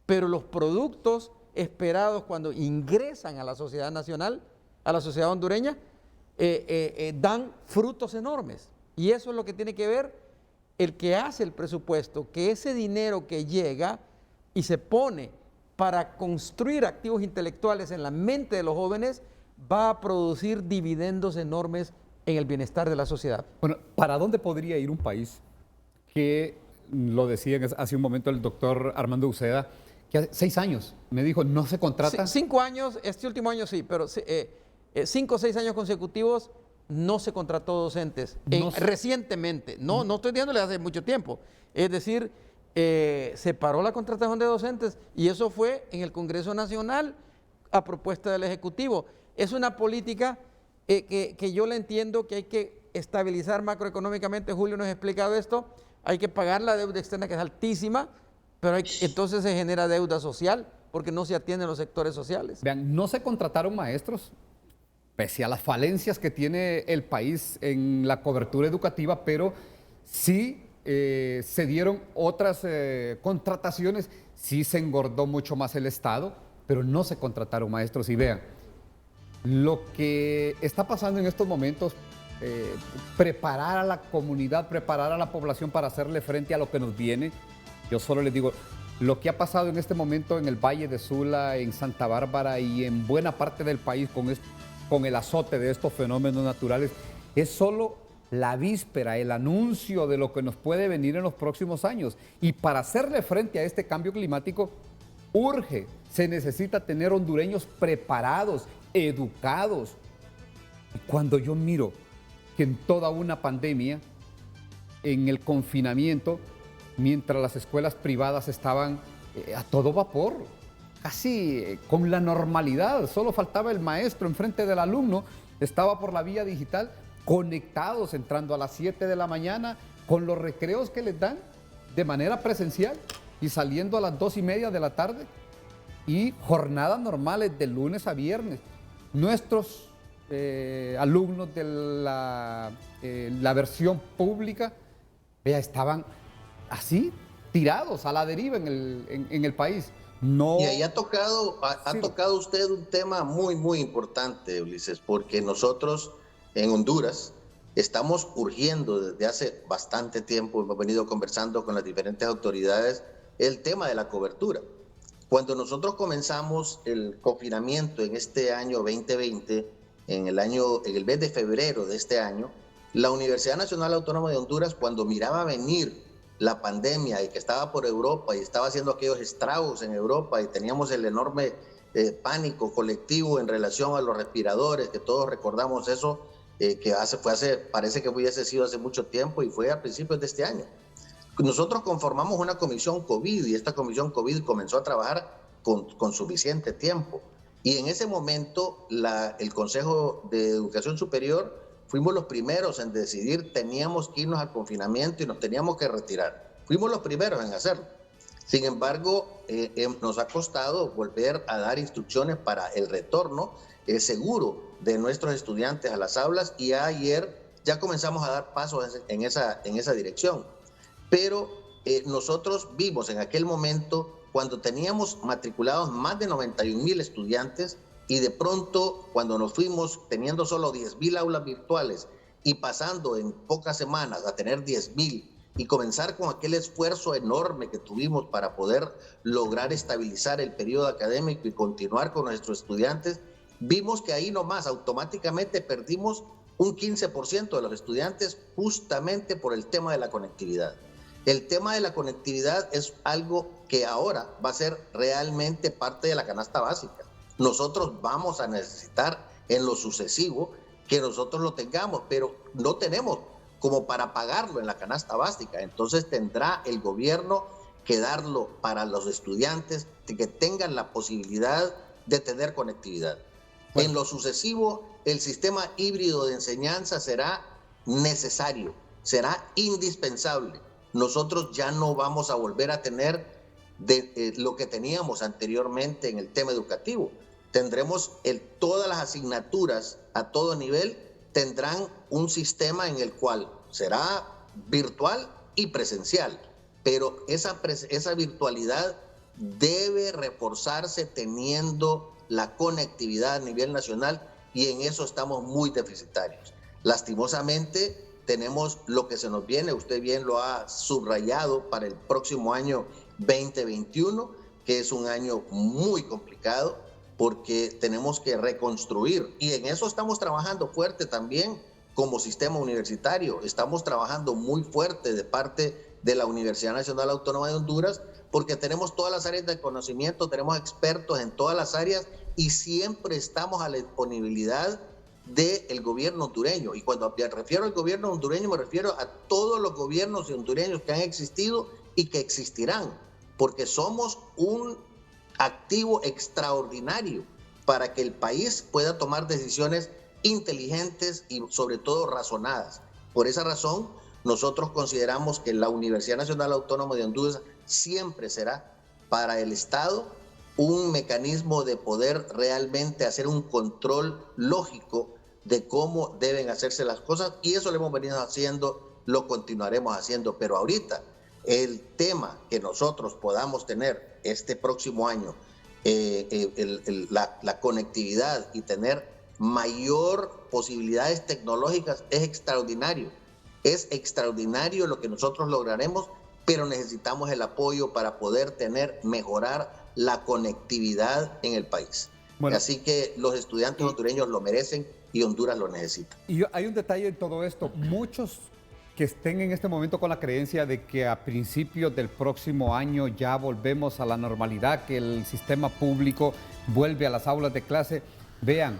pero los productos esperados cuando ingresan a la sociedad nacional, a la sociedad hondureña, dan frutos enormes. Y eso es lo que tiene que ver el que hace el presupuesto, que ese dinero que llega y se pone para construir activos intelectuales en la mente de los jóvenes va a producir dividendos enormes en el bienestar de la sociedad. Bueno, ¿para dónde podría ir un país que, lo decía hace un momento el doctor Armando Uceda, que hace 6 años me dijo, no se contrata? 5 años, este último año sí, pero 5 o 6 años consecutivos no se contrató docentes. Recientemente, no estoy diciéndole hace mucho tiempo. Es decir, se paró la contratación de docentes y eso fue en el Congreso Nacional a propuesta del Ejecutivo. Es una política que yo le entiendo que hay que estabilizar macroeconómicamente. Julio nos ha explicado esto. Hay que pagar la deuda externa, que es altísima, pero entonces se genera deuda social porque no se atienden los sectores sociales. Vean, no se contrataron maestros, pese a las falencias que tiene el país en la cobertura educativa, pero sí se dieron otras contrataciones, sí se engordó mucho más el Estado, pero no se contrataron maestros. Y vean, lo que está pasando en estos momentos, preparar a la comunidad, preparar a la población para hacerle frente a lo que nos viene. Yo solo les digo, lo que ha pasado en este momento en el Valle de Sula, en Santa Bárbara y en buena parte del país con el azote de estos fenómenos naturales, es solo la víspera, el anuncio de lo que nos puede venir en los próximos años. Y para hacerle frente a este cambio climático, se necesita tener hondureños preparados, educados. Y cuando yo miro que en toda una pandemia, en el confinamiento, mientras las escuelas privadas estaban a todo vapor, casi con la normalidad, solo faltaba el maestro enfrente del alumno, estaba por la vía digital, conectados, entrando a las 7 de la mañana, con los recreos que les dan de manera presencial y saliendo a las 2:30 de la tarde, y jornadas normales de lunes a viernes. Nuestros alumnos de la versión pública vea, estaban así, tirados a la deriva en el país. No, Y ahí ha tocado usted un tema muy, muy importante, Ulises, porque nosotros en Honduras estamos urgiendo desde hace bastante tiempo, hemos venido conversando con las diferentes autoridades, el tema de la cobertura. Cuando nosotros comenzamos el confinamiento en este año 2020, en el mes de febrero de este año, la Universidad Nacional Autónoma de Honduras, cuando miraba venir la pandemia y que estaba por Europa y estaba haciendo aquellos estragos en Europa y teníamos el enorme pánico colectivo en relación a los respiradores, que todos recordamos eso, parece que hubiese sido hace mucho tiempo y fue a principios de este año. Nosotros conformamos una comisión COVID y esta comisión COVID comenzó a trabajar con suficiente tiempo. Y en ese momento el Consejo de Educación Superior fuimos los primeros en decidir, teníamos que irnos al confinamiento y nos teníamos que retirar. Fuimos los primeros en hacerlo. Sin embargo, nos ha costado volver a dar instrucciones para el retorno seguro de nuestros estudiantes a las aulas y ayer ya comenzamos a dar pasos en esa dirección. Pero nosotros vimos en aquel momento cuando teníamos matriculados más de 91,000 estudiantes y de pronto cuando nos fuimos teniendo solo 10,000 aulas virtuales y pasando en pocas semanas a tener 10,000 y comenzar con aquel esfuerzo enorme que tuvimos para poder lograr estabilizar el periodo académico y continuar con nuestros estudiantes, vimos que ahí nomás automáticamente perdimos un 15% de los estudiantes justamente por el tema de la conectividad. El tema de la conectividad es algo que ahora va a ser realmente parte de la canasta básica. Nosotros vamos a necesitar en lo sucesivo que nosotros lo tengamos, pero no tenemos como para pagarlo en la canasta básica. Entonces tendrá el gobierno que darlo para los estudiantes que tengan la posibilidad de tener conectividad. Bueno. En lo sucesivo, el sistema híbrido de enseñanza será necesario, será indispensable. Nosotros ya no vamos a volver a tener lo que teníamos anteriormente en el tema educativo. Tendremos todas las asignaturas a todo nivel tendrán un sistema en el cual será virtual y presencial, pero esa virtualidad debe reforzarse teniendo la conectividad a nivel nacional y en eso estamos muy deficitarios. Lastimosamente tenemos lo que se nos viene, usted bien lo ha subrayado para el próximo año 2021, que es un año muy complicado porque tenemos que reconstruir y en eso estamos trabajando fuerte también como sistema universitario. Estamos trabajando muy fuerte de parte de la Universidad Nacional Autónoma de Honduras porque tenemos todas las áreas de conocimiento, tenemos expertos en todas las áreas y siempre estamos a la disponibilidad del gobierno hondureño. Y cuando me refiero al gobierno hondureño me refiero a todos los gobiernos hondureños que han existido y que existirán, porque somos un activo extraordinario para que el país pueda tomar decisiones inteligentes y sobre todo razonadas. Por esa razón, nosotros consideramos que la Universidad Nacional Autónoma de Honduras siempre será para el Estado un mecanismo de poder realmente hacer un control lógico de cómo deben hacerse las cosas y eso lo hemos venido haciendo, lo continuaremos haciendo, pero ahorita el tema que nosotros podamos tener este próximo año, la conectividad y tener mayor posibilidades tecnológicas es extraordinario. Es extraordinario lo que nosotros lograremos, pero necesitamos el apoyo para poder mejorar la conectividad en el país. Bueno, así que los estudiantes hondureños lo merecen y Honduras lo necesita. Y hay un detalle en todo esto. Muchos que estén en este momento con la creencia de que a principios del próximo año ya volvemos a la normalidad, que el sistema público vuelve a las aulas de clase, vean,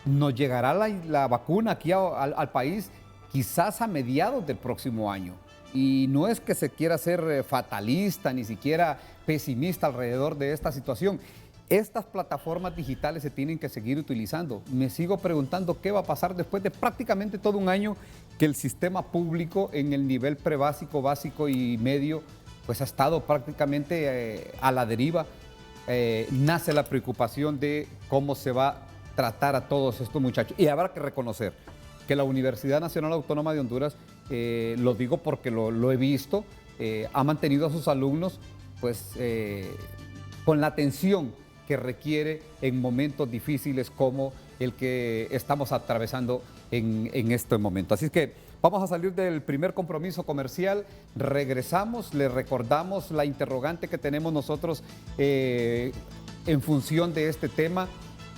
nos llegará la vacuna aquí al país quizás a mediados del próximo año. Y no es que se quiera ser fatalista ni siquiera pesimista alrededor de esta situación. Estas plataformas digitales se tienen que seguir utilizando. Me sigo preguntando qué va a pasar después de prácticamente todo un año que el sistema público en el nivel prebásico, básico y medio pues ha estado prácticamente a la deriva. Nace la preocupación de cómo se va a tratar a todos estos muchachos. Y habrá que reconocer que la Universidad Nacional Autónoma de Honduras lo digo porque lo he visto, ha mantenido a sus alumnos pues con la atención que requiere en momentos difíciles como el que estamos atravesando en este momento. Así es que vamos a salir del primer compromiso comercial, regresamos, les recordamos la interrogante que tenemos nosotros en función de este tema,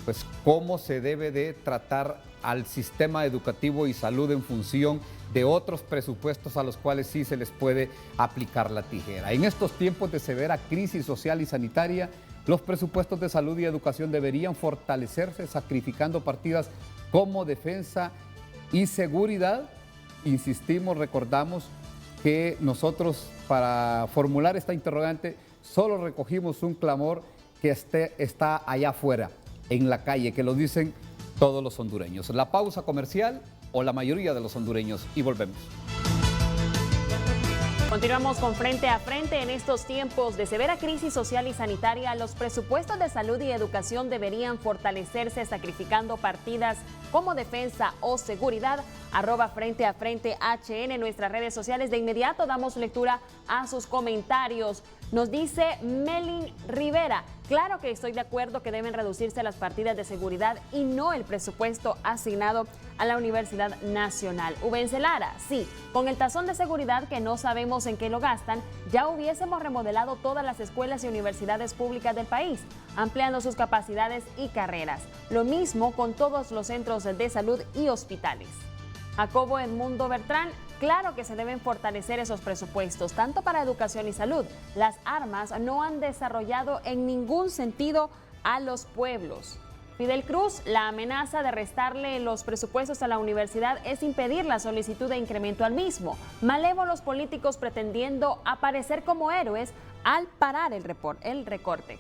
pues cómo se debe de tratar al sistema educativo y salud en función de otros presupuestos a los cuales sí se les puede aplicar la tijera. En estos tiempos de severa crisis social y sanitaria, los presupuestos de salud y educación deberían fortalecerse sacrificando partidas como defensa y seguridad. Insistimos, recordamos que nosotros para formular esta interrogante solo recogimos un clamor que está allá afuera, en la calle, que lo dicen todos los hondureños. La pausa comercial o la mayoría de los hondureños y volvemos. Continuamos con Frente a Frente. En estos tiempos de severa crisis social y sanitaria, los presupuestos de salud y educación deberían fortalecerse sacrificando partidas como defensa o seguridad. @Frente a Frente HN en nuestras redes sociales. De inmediato damos lectura a sus comentarios. Nos dice Melin Rivera: claro que estoy de acuerdo que deben reducirse las partidas de seguridad y no el presupuesto asignado a la Universidad Nacional. Ubense Lara: sí, con el tazón de seguridad que no sabemos en qué lo gastan, ya hubiésemos remodelado todas las escuelas y universidades públicas del país, ampliando sus capacidades y carreras. Lo mismo con todos los centros de salud y hospitales. Jacobo Edmundo Bertrán: claro que se deben fortalecer esos presupuestos, tanto para educación y salud. Las armas no han desarrollado en ningún sentido a los pueblos. Fidel Cruz: la amenaza de restarle los presupuestos a la universidad es impedir la solicitud de incremento al mismo. Malévolos políticos pretendiendo aparecer como héroes al parar el recorte.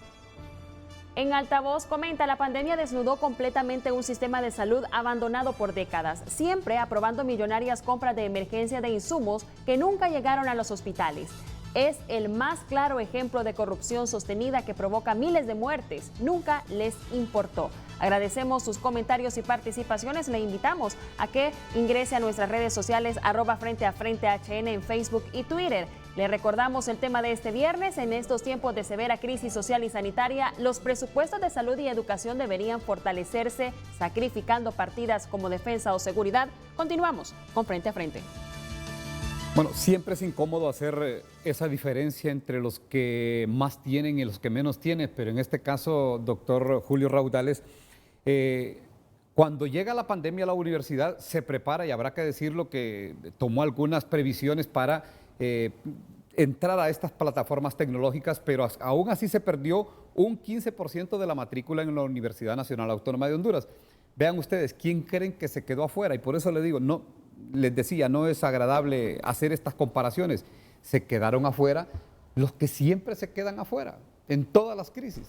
En Altavoz comenta: la pandemia desnudó completamente un sistema de salud abandonado por décadas, siempre aprobando millonarias compras de emergencia de insumos que nunca llegaron a los hospitales. Es el más claro ejemplo de corrupción sostenida que provoca miles de muertes. Nunca les importó. Agradecemos sus comentarios y participaciones. Le invitamos a que ingrese a nuestras redes sociales @Frente a Frente HN en Facebook y Twitter. Le recordamos el tema de este viernes. En estos tiempos de severa crisis social y sanitaria, los presupuestos de salud y educación deberían fortalecerse, sacrificando partidas como defensa o seguridad. Continuamos con Frente a Frente. Bueno, siempre es incómodo hacer esa diferencia entre los que más tienen y los que menos tienen, pero en este caso, doctor Julio Raudales, cuando llega la pandemia a la universidad se prepara, y habrá que decirlo, que tomó algunas previsiones para entrar a estas plataformas tecnológicas, pero aún así se perdió un 15% de la matrícula en la Universidad Nacional Autónoma de Honduras. Vean ustedes, ¿quién creen que se quedó afuera? Y por eso les digo, no, les decía, no es agradable hacer estas comparaciones. Se quedaron afuera los que siempre se quedan afuera, en todas las crisis.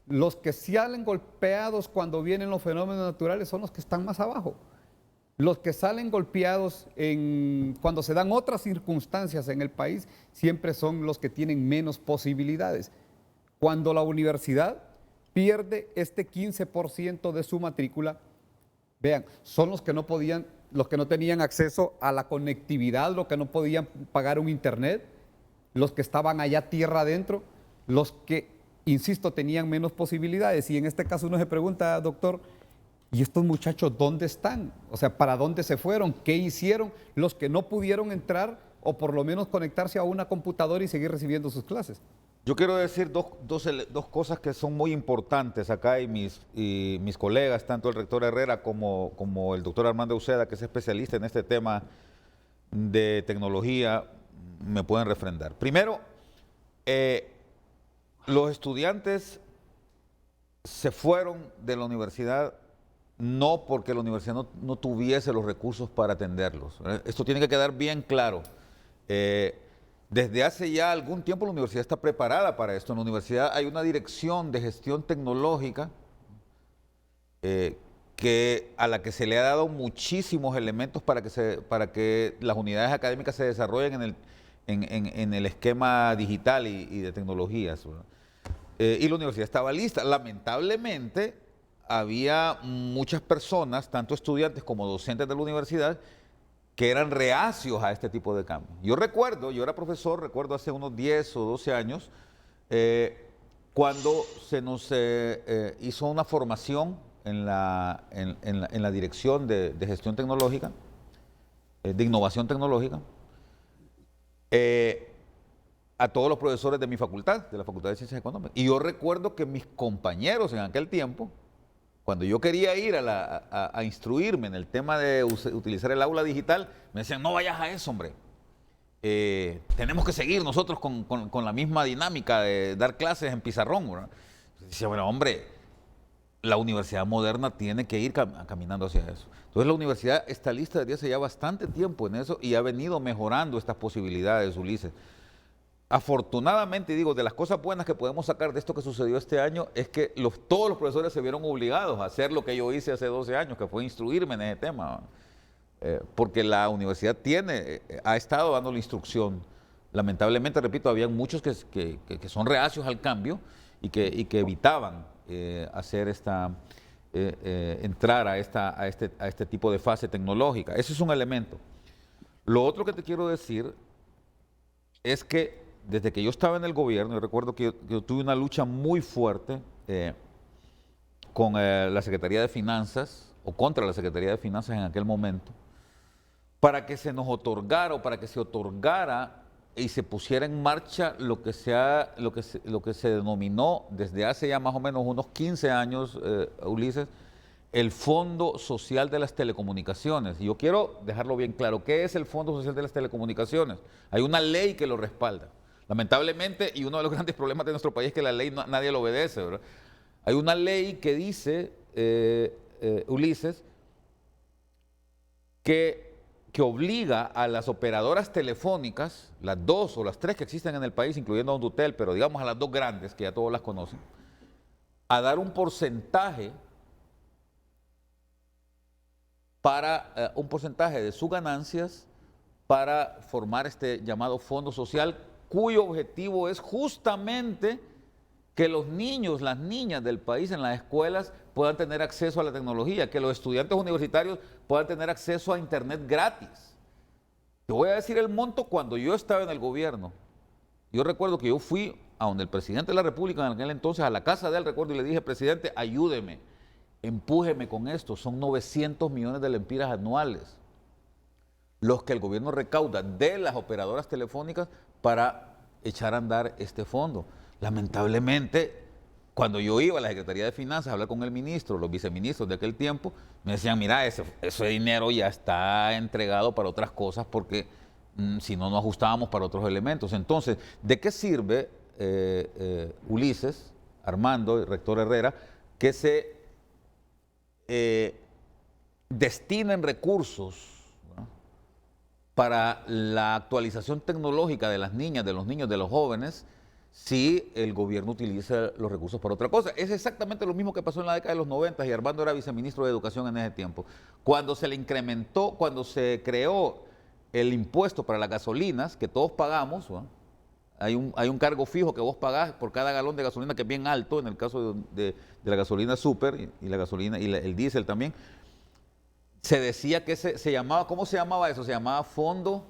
Los que salen golpeados cuando vienen los fenómenos naturales son los que están más abajo. Los que salen golpeados cuando se dan otras circunstancias en el país siempre son los que tienen menos posibilidades. Cuando la universidad pierde este 15% de su matrícula, vean, son los que no podían, los que no tenían acceso a la conectividad, los que no podían pagar un internet, los que estaban allá tierra adentro, los que, insisto, tenían menos posibilidades. Y en este caso uno se pregunta, doctor, ¿y estos muchachos dónde están? O sea, ¿para dónde se fueron? ¿Qué hicieron los que no pudieron entrar o por lo menos conectarse a una computadora y seguir recibiendo sus clases? Yo quiero decir dos cosas que son muy importantes acá, y mis colegas, tanto el rector Herrera como el doctor Armando Uceda, que es especialista en este tema de tecnología, me pueden refrendar. Primero, los estudiantes se fueron de la universidad no porque la universidad no tuviese los recursos para atenderlos. Esto tiene que quedar bien claro. Desde hace ya algún tiempo la universidad está preparada para esto. En la universidad hay una dirección de gestión tecnológica a la que se le ha dado muchísimos elementos para que las unidades académicas se desarrollen en el esquema digital y de tecnologías. Y la universidad estaba lista. Lamentablemente había muchas personas, tanto estudiantes como docentes de la universidad, que eran reacios a este tipo de cambios. Yo recuerdo, yo era profesor, recuerdo hace unos 10 o 12 años, cuando se nos hizo una formación en la dirección de gestión tecnológica, de innovación tecnológica, a todos los profesores de mi facultad, de la Facultad de Ciencias Económicas. Y yo recuerdo que mis compañeros en aquel tiempo, cuando yo quería ir a instruirme en el tema de utilizar el aula digital, me decían, no vayas a eso, hombre. Tenemos que seguir nosotros con la misma dinámica de dar clases en pizarrón, ¿verdad? Decía, bueno, hombre, la universidad moderna tiene que ir caminando hacia eso. Entonces la universidad está lista desde hace ya bastante tiempo en eso y ha venido mejorando estas posibilidades, Ulises. Afortunadamente, digo, de las cosas buenas que podemos sacar de esto que sucedió este año es que todos los profesores se vieron obligados a hacer lo que yo hice hace 12 años, que fue instruirme en ese tema. Porque la universidad ha estado dando la instrucción. Lamentablemente, repito, había muchos que son reacios al cambio y que evitaban hacer entrar a este tipo de fase tecnológica. Ese es un elemento. Lo otro que te quiero decir es que desde que yo estaba en el gobierno, yo recuerdo que yo tuve una lucha muy fuerte con la Secretaría de Finanzas, o contra la Secretaría de Finanzas en aquel momento, para que se nos otorgara o para que se otorgara y se pusiera en marcha lo que se denominó desde hace ya más o menos unos 15 años, Ulises, el Fondo Social de las Telecomunicaciones. Y yo quiero dejarlo bien claro, ¿qué es el Fondo Social de las Telecomunicaciones? Hay una ley que lo respalda. Lamentablemente, y uno de los grandes problemas de nuestro país es que la ley nadie lo obedece, ¿verdad? Hay una ley que dice, Ulises, que obliga a las operadoras telefónicas, las 2 o las 3 que existen en el país, incluyendo a Hondutel, pero digamos a las 2 grandes, que ya todos las conocen, a dar un porcentaje de sus ganancias para formar este llamado fondo social, cuyo objetivo es justamente que los niños, las niñas del país en las escuelas puedan tener acceso a la tecnología, que los estudiantes universitarios puedan tener acceso a internet gratis. Te voy a decir el monto cuando yo estaba en el gobierno. Yo recuerdo que yo fui a donde el presidente de la República en aquel entonces, a la casa de él, recuerdo, y le dije, presidente, ayúdeme, empújeme con esto. Son 900 millones de lempiras anuales los que el gobierno recauda de las operadoras telefónicas para echar a andar este fondo. Lamentablemente, cuando yo iba a la Secretaría de Finanzas a hablar con el ministro, los viceministros de aquel tiempo, me decían, mira, ese dinero ya está entregado para otras cosas porque si no, nos ajustábamos para otros elementos. Entonces, ¿de qué sirve, Ulises, Armando y rector Herrera, que se destinen recursos, ¿no?, para la actualización tecnológica de las niñas, de los niños, de los jóvenes, si el gobierno utiliza los recursos para otra cosa? Es exactamente lo mismo que pasó en la década de los 90 y Armando era viceministro de Educación en ese tiempo. Cuando se le incrementó, cuando se creó el impuesto para las gasolinas, que todos pagamos, ¿no?, hay un cargo fijo que vos pagás por cada galón de gasolina, que es bien alto, en el caso de la gasolina super y la gasolina y el diésel también. Se decía que se llamaba, ¿cómo se llamaba eso? Se llamaba Fondo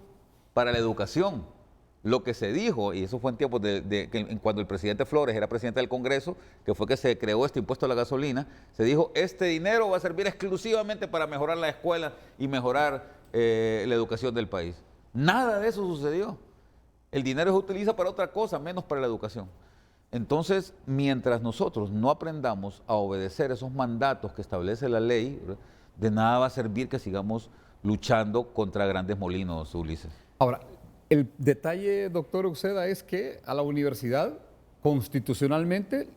para la Educación. Lo que se dijo, y eso fue en tiempos cuando el presidente Flores era presidente del Congreso, que fue que se creó este impuesto a la gasolina, se dijo, este dinero va a servir exclusivamente para mejorar la escuela y mejorar la educación del país. Nada de eso sucedió. El dinero se utiliza para otra cosa, menos para la educación. Entonces, mientras nosotros no aprendamos a obedecer esos mandatos que establece la ley, ¿verdad?, de nada va a servir que sigamos luchando contra grandes molinos, Ulises. Ahora, el detalle, doctor Uceda, es que a la universidad, constitucionalmente,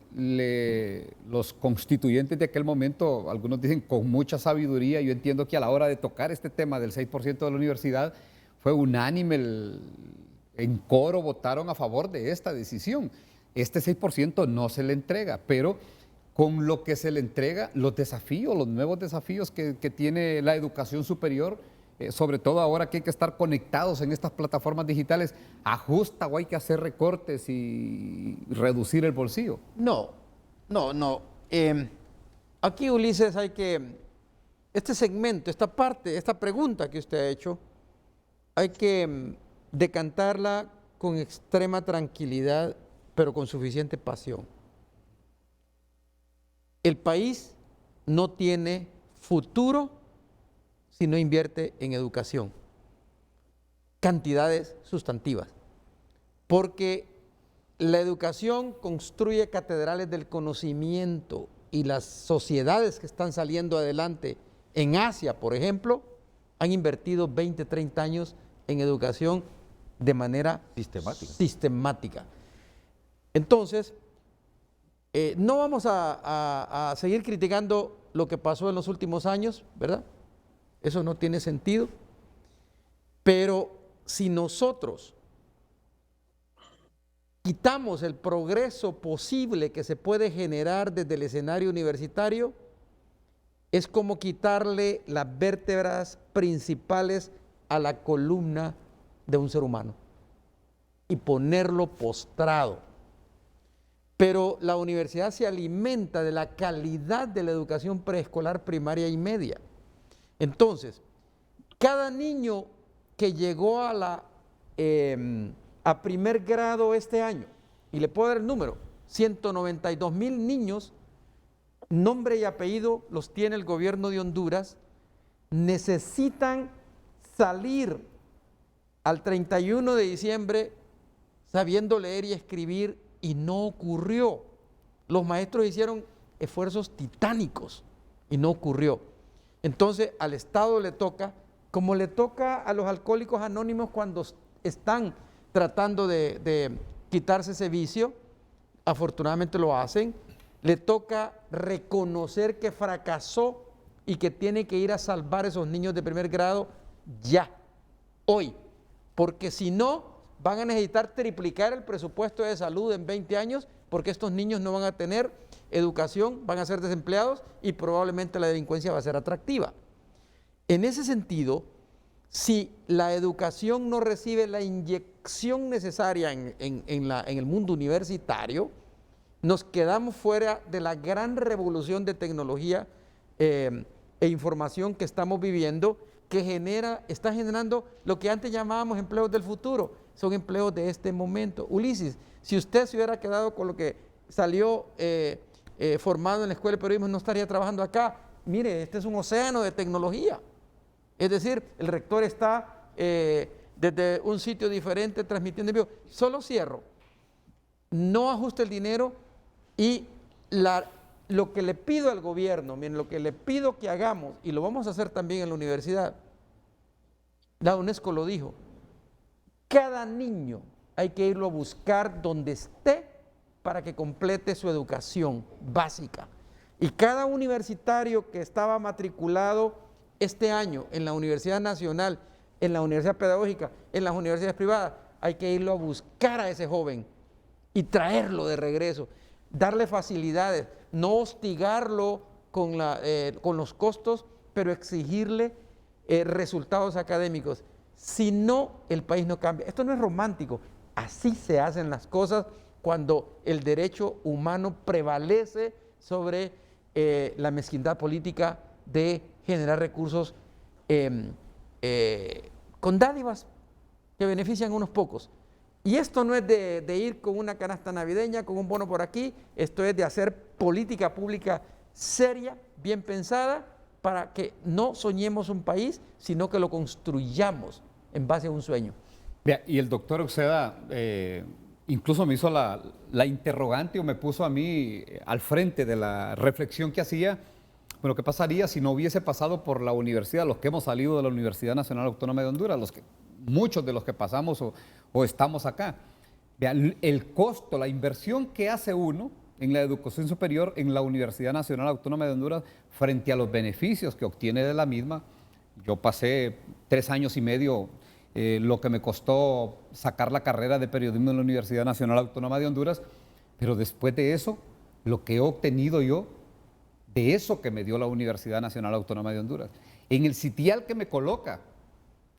los constituyentes de aquel momento, algunos dicen con mucha sabiduría, yo entiendo que a la hora de tocar este tema del 6% de la universidad, fue unánime, en coro votaron a favor de esta decisión. Este 6% no se le entrega, pero con lo que se le entrega, los desafíos, los nuevos desafíos que tiene la educación superior, sobre todo ahora que hay que estar conectados en estas plataformas digitales, ¿ajusta o hay que hacer recortes y reducir el bolsillo? No. Aquí, Ulises, este segmento, esta parte, esta pregunta que usted ha hecho, hay que decantarla con extrema tranquilidad, pero con suficiente pasión. El país no tiene futuro si no invierte en educación. Cantidades sustantivas. Porque la educación construye catedrales del conocimiento y las sociedades que están saliendo adelante en Asia, por ejemplo, han invertido 20, 30 años en educación de manera sistemática. Entonces, no vamos a seguir criticando lo que pasó en los últimos años, ¿verdad? Eso no tiene sentido. Pero si nosotros quitamos el progreso posible que se puede generar desde el escenario universitario, es como quitarle las vértebras principales a la columna de un ser humano y ponerlo postrado. Pero la universidad se alimenta de la calidad de la educación preescolar, primaria y media. Entonces, cada niño que llegó a primer grado este año, y le puedo dar el número, 192,000 niños, nombre y apellido los tiene el gobierno de Honduras, necesitan salir al 31 de diciembre sabiendo leer y escribir, y no ocurrió. Los maestros hicieron esfuerzos titánicos y no ocurrió. Entonces al Estado le toca, como le toca a los alcohólicos anónimos cuando están tratando de quitarse ese vicio, afortunadamente lo hacen, le toca reconocer que fracasó y que tiene que ir a salvar a esos niños de primer grado ya, hoy, porque si no, van a necesitar triplicar el presupuesto de salud en 20 años, porque estos niños no van a tener educación, van a ser desempleados y probablemente la delincuencia va a ser atractiva. En ese sentido, si la educación no recibe la inyección necesaria en el mundo universitario, nos quedamos fuera de la gran revolución de tecnología e información que estamos viviendo, que está generando lo que antes llamábamos empleos del futuro, son empleos de este momento. Ulises, si usted se hubiera quedado con lo que salió formado en la Escuela de Periodismo, no estaría trabajando acá. Mire, este es un océano de tecnología. Es decir, el rector está desde un sitio diferente transmitiendo en vivo. Solo cierro. No ajuste el dinero y lo que le pido al gobierno, miren, lo que le pido que hagamos, y lo vamos a hacer también en la universidad, la UNESCO lo dijo, cada niño hay que irlo a buscar donde esté para que complete su educación básica. Y cada universitario que estaba matriculado este año en la Universidad Nacional, en la Universidad Pedagógica, en las universidades privadas, hay que irlo a buscar a ese joven y traerlo de regreso, darle facilidades, no hostigarlo con los costos, pero exigirle resultados académicos. Si no, el país no cambia. Esto no es romántico, así se hacen las cosas cuando el derecho humano prevalece sobre la mezquindad política de generar recursos con dádivas que benefician a unos pocos. Y esto no es de ir con una canasta navideña, con un bono por aquí, esto es de hacer política pública seria, bien pensada, para que no soñemos un país, sino que lo construyamos en base a un sueño. Y el doctor Uceda incluso me hizo la interrogante o me puso a mí al frente de la reflexión que hacía. Bueno, ¿qué pasaría si no hubiese pasado por la universidad, los que hemos salido de la Universidad Nacional Autónoma de Honduras, muchos de los que pasamos o estamos acá? Vean, el costo, la inversión que hace uno en la educación superior en la Universidad Nacional Autónoma de Honduras frente a los beneficios que obtiene de la misma. Yo pasé 3 años y medio, lo que me costó sacar la carrera de periodismo en la Universidad Nacional Autónoma de Honduras, pero después de eso, lo que he obtenido yo, de eso que me dio la Universidad Nacional Autónoma de Honduras, en el sitial que me coloca,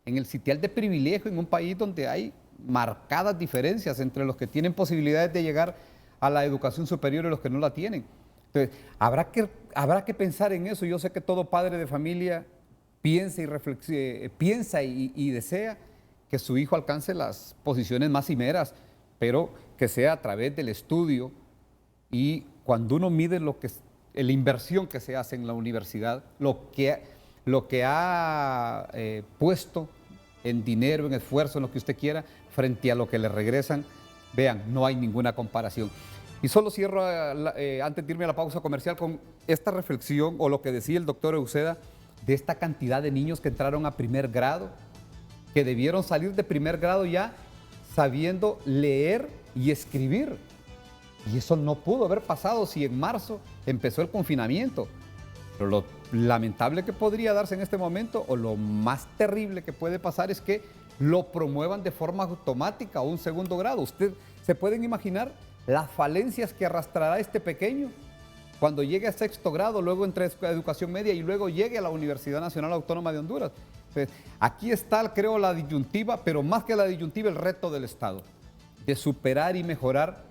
en el sitial de privilegio en un país donde hay marcadas diferencias entre los que tienen posibilidades de llegar a la educación superior y los que no la tienen. Entonces, habrá que pensar en eso. Yo sé que todo padre de familia piensa y desea que su hijo alcance las posiciones más cimeras, pero que sea a través del estudio. Y cuando uno mide la inversión que se hace en la universidad, lo que ha puesto en dinero, en esfuerzo, en lo que usted quiera, frente a lo que le regresan, vean, no hay ninguna comparación. Y solo cierro, antes de irme a la pausa comercial, con esta reflexión o lo que decía el doctor Euseda de esta cantidad de niños que entraron a primer grado, que debieron salir de primer grado ya sabiendo leer y escribir. Y eso no pudo haber pasado si en marzo empezó el confinamiento. Pero lo lamentable que podría darse en este momento, o lo más terrible que puede pasar, es que lo promuevan de forma automática a un segundo grado. Usted se pueden imaginar las falencias que arrastrará este pequeño cuando llegue a sexto grado, luego entre a educación media y luego llegue a la Universidad Nacional Autónoma de Honduras. Entonces, aquí está, creo, la disyuntiva, pero más que la disyuntiva, el reto del Estado, de superar y mejorar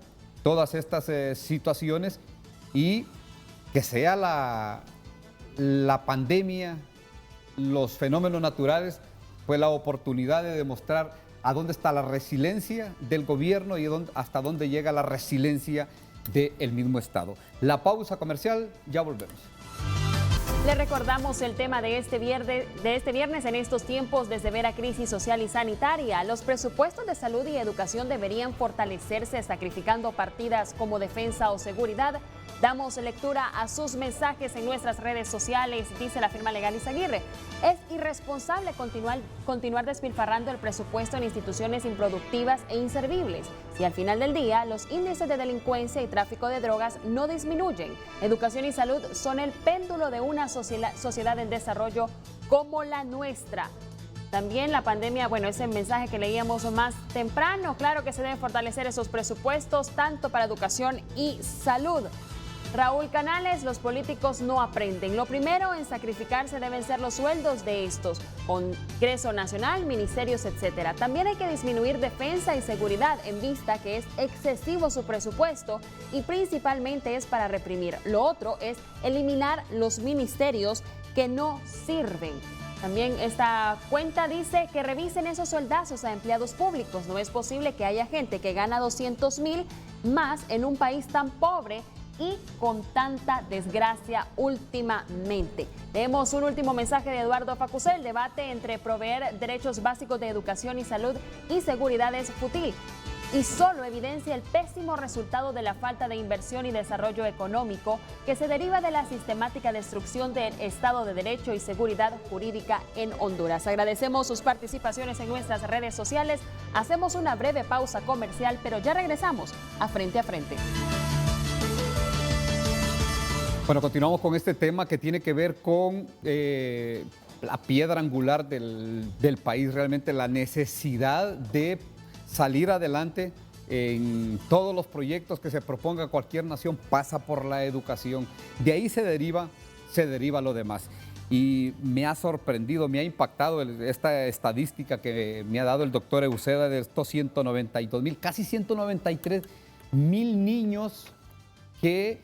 todas estas situaciones, y que sea la pandemia, los fenómenos naturales, pues la oportunidad de demostrar a dónde está la resiliencia del gobierno y hasta dónde llega la resiliencia del mismo Estado. La pausa comercial, ya volvemos. Le recordamos el tema de este viernes en estos tiempos de severa crisis social y sanitaria. Los presupuestos de salud y educación deberían fortalecerse sacrificando partidas como defensa o seguridad. Damos lectura a sus mensajes en nuestras redes sociales, dice la firma legal Izaguirre. Es irresponsable continuar despilfarrando el presupuesto en instituciones improductivas e inservibles, si al final del día los índices de delincuencia y tráfico de drogas no disminuyen. Educación y salud son el péndulo de una sociedad en desarrollo como la nuestra. También la pandemia, bueno, ese mensaje que leíamos más temprano, claro que se deben fortalecer esos presupuestos tanto para educación y salud. Raúl Canales, los políticos no aprenden. Lo primero en sacrificarse deben ser los sueldos de estos, Congreso Nacional, ministerios, etcétera. También hay que disminuir defensa y seguridad en vista que es excesivo su presupuesto y principalmente es para reprimir. Lo otro es eliminar los ministerios que no sirven. También esta cuenta dice que revisen esos sueldazos a empleados públicos. No es posible que haya gente que gana 200,000 más en un país tan pobre y con tanta desgracia últimamente. Tenemos un último mensaje de Eduardo Facusé. El debate entre proveer derechos básicos de educación y salud y seguridad es fútil y solo evidencia el pésimo resultado de la falta de inversión y desarrollo económico que se deriva de la sistemática destrucción del Estado de Derecho y seguridad jurídica en Honduras. Agradecemos sus participaciones en nuestras redes sociales. Hacemos una breve pausa comercial, pero ya regresamos a Frente a Frente. Bueno, continuamos con este tema que tiene que ver con la piedra angular del país, realmente la necesidad de salir adelante en todos los proyectos que se proponga cualquier nación, pasa por la educación. De ahí se deriva lo demás. Y me ha sorprendido, me ha impactado esta estadística que me ha dado el doctor Euseda de estos 192,000, casi 193,000 niños que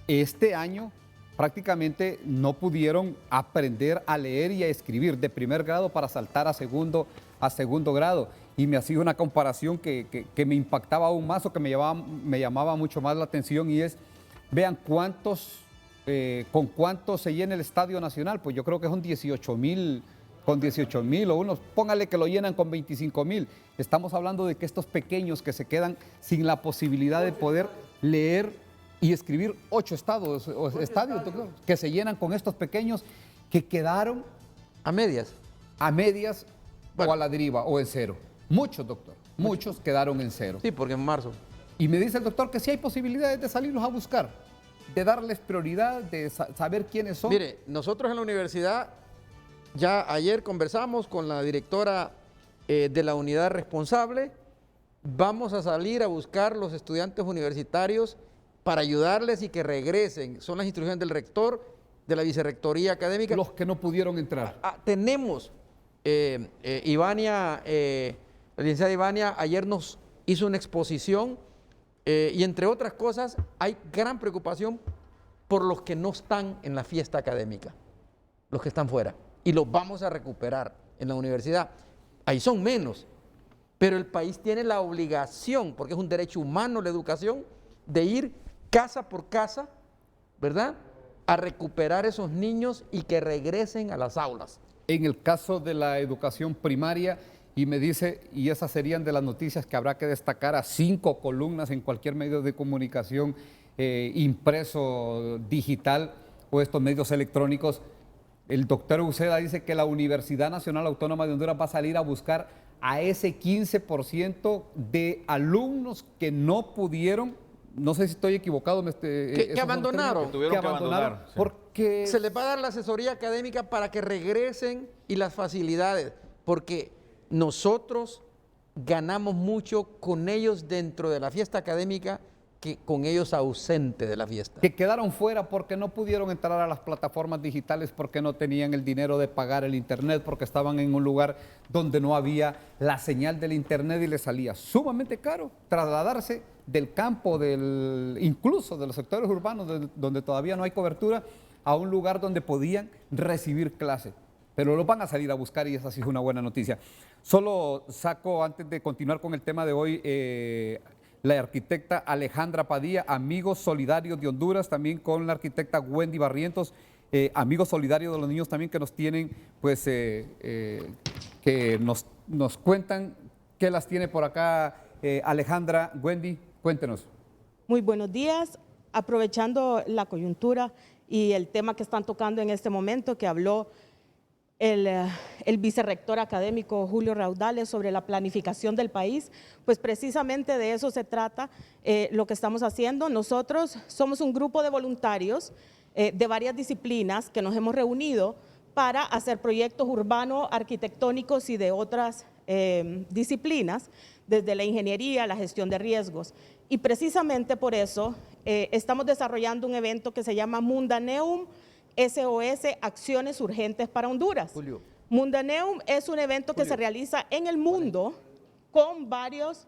este año prácticamente no pudieron aprender a leer y a escribir de primer grado para saltar a segundo grado. Y me hacía una comparación que me impactaba aún más o que me llamaba mucho más la atención, y es, vean con cuánto se llena el Estadio Nacional. Pues yo creo que son 18,000, con 18,000 o unos, póngale que lo llenan con 25,000. Estamos hablando de que estos pequeños que se quedan sin la posibilidad de poder leer y escribir 8 estadios que se llenan con estos pequeños que quedaron a medias, bueno, o a la deriva o en cero. Muchos, doctor, muchos quedaron en cero. Sí, porque en marzo. Y me dice el doctor que sí hay posibilidades de salirlos a buscar, de darles prioridad, de saber quiénes son. Mire, nosotros en la universidad ya ayer conversamos con la directora de la unidad responsable. Vamos a salir a buscar los estudiantes universitarios para ayudarles y que regresen. Son las instrucciones del rector, de la vicerrectoría académica. Los que no pudieron entrar. Tenemos, Ivania, la licenciada Ivania ayer nos hizo una exposición y entre otras cosas hay gran preocupación por los que no están en la fiesta académica, los que están fuera, y los vamos a recuperar en la universidad. Ahí son menos, pero el país tiene la obligación, porque es un derecho humano la educación, de ir casa por casa, ¿verdad?, a recuperar esos niños y que regresen a las aulas. En el caso de la educación primaria, y me dice, y esas serían de las noticias que habrá que destacar a 5 columnas en cualquier medio de comunicación impreso, digital o estos medios electrónicos. El doctor Uceda dice que la Universidad Nacional Autónoma de Honduras va a salir a buscar a ese 15% de alumnos que no pudieron, no sé si estoy equivocado, que abandonaron. Que tuvieron que abandonar, sí. Porque Se les va a dar la asesoría académica para que regresen y las facilidades, porque nosotros ganamos mucho con ellos dentro de la fiesta académica que con ellos ausentes de la fiesta. que quedaron fuera porque no pudieron entrar a las plataformas digitales, porque no tenían el dinero de pagar el internet, porque estaban en un lugar donde no había la señal del internet y les salía sumamente caro trasladarse del campo, incluso de los sectores urbanos donde todavía no hay cobertura, a un lugar donde podían recibir clases. Pero los van a salir a buscar y esa sí es una buena noticia. Solo saco, antes de continuar con el tema de hoy, la arquitecta Alejandra Padilla, Amigos Solidarios de Honduras, también con la arquitecta Wendy Barrientos, Amigos Solidarios de los Niños también, que nos tienen, pues, que nos cuentan qué las tiene por acá. Alejandra, Wendy, cuéntenos. Muy buenos días. Aprovechando la coyuntura y el tema que están tocando en este momento, que habló el vicerrector académico Julio Raudales sobre la planificación del país, pues precisamente de eso se trata lo que estamos haciendo. Nosotros somos un grupo de voluntarios de varias disciplinas que nos hemos reunido para hacer proyectos urbanos, arquitectónicos y de otras disciplinas, desde la ingeniería, la gestión de riesgos. Y precisamente por eso estamos desarrollando un evento que se llama Mundaneum SOS Acciones Urgentes para Honduras. Julio. Mundaneum es un evento que se realiza en el mundo con varias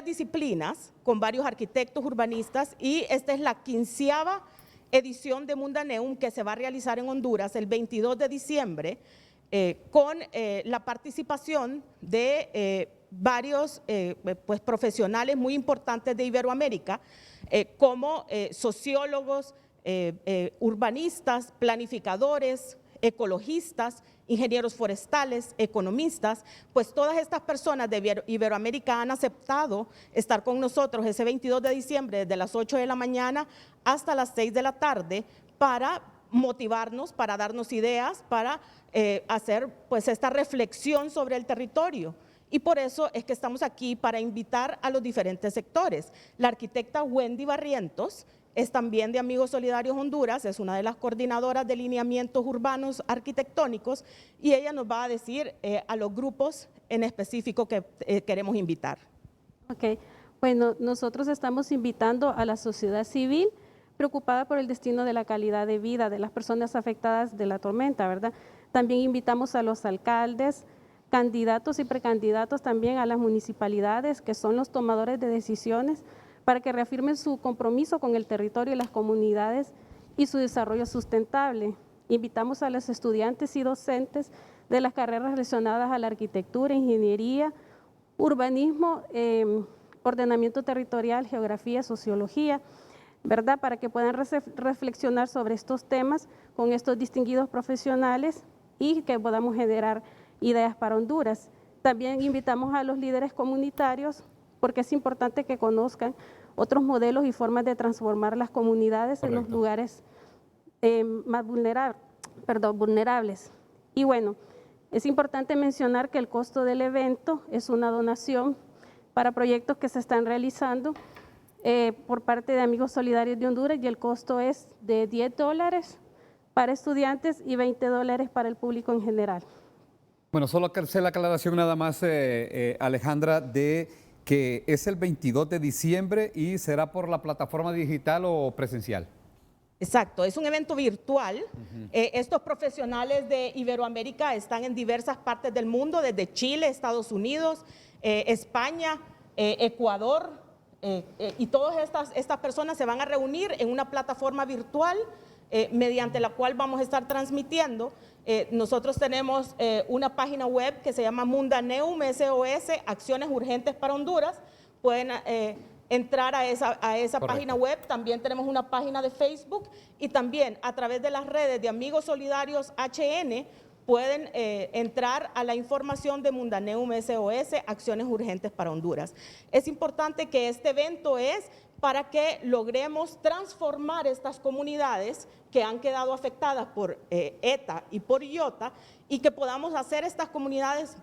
disciplinas, con varios arquitectos urbanistas, y esta es la 15ª edición de Mundaneum que se va a realizar en Honduras el 22 de diciembre con la participación de varios pues, profesionales muy importantes de Iberoamérica, como sociólogos, urbanistas, planificadores, ecologistas, ingenieros forestales, economistas. Pues todas estas personas de Iberoamérica han aceptado estar con nosotros ese 22 de diciembre desde las 8 de la mañana hasta las 6 de la tarde para motivarnos, para darnos ideas, para hacer pues esta reflexión sobre el territorio. Y por eso es que estamos aquí para invitar a los diferentes sectores. La arquitecta Wendy Barrientos es también de Amigos Solidarios Honduras, es una de las coordinadoras de lineamientos urbanos arquitectónicos, y ella nos va a decir a los grupos en específico que queremos invitar. Ok, bueno, nosotros estamos invitando a la sociedad civil preocupada por el destino de la calidad de vida de las personas afectadas de la tormenta, ¿verdad? También invitamos a los alcaldes, candidatos y precandidatos también a las municipalidades, que son los tomadores de decisiones, para que reafirmen su compromiso con el territorio y las comunidades y su desarrollo sustentable. Invitamos a los estudiantes y docentes de las carreras relacionadas a la arquitectura, ingeniería, urbanismo, ordenamiento territorial, geografía, sociología, ¿verdad? Para que puedan reflexionar sobre estos temas con estos distinguidos profesionales y que podamos generar ideas para Honduras. También invitamos a los líderes comunitarios porque es importante que conozcan otros modelos y formas de transformar las comunidades. Correcto. En los lugares más vulnerables. Y bueno, es importante mencionar que el costo del evento es una donación para proyectos que se están realizando por parte de Amigos Solidarios de Honduras, y el costo es de $10 para estudiantes y $20 para el público en general. Bueno, solo hacer la aclaración nada más, Alejandra, de que es el 22 de diciembre y será por la plataforma digital o presencial. Exacto, es un evento virtual. Estos profesionales de Iberoamérica están en diversas partes del mundo, desde Chile, Estados Unidos, España, Ecuador, y todas estas personas se van a reunir en una plataforma virtual mediante la cual vamos a estar transmitiendo. Nosotros tenemos una página web que se llama Mundaneum SOS, Acciones Urgentes para Honduras. Pueden entrar a esa página web. También tenemos una página de Facebook y también a través de las redes de Amigos Solidarios HN pueden entrar a la información de Mundaneum SOS, Acciones Urgentes para Honduras. Es importante que este evento es para que logremos transformar estas comunidades que han quedado afectadas por ETA y por IOTA y que podamos hacer estas comunidades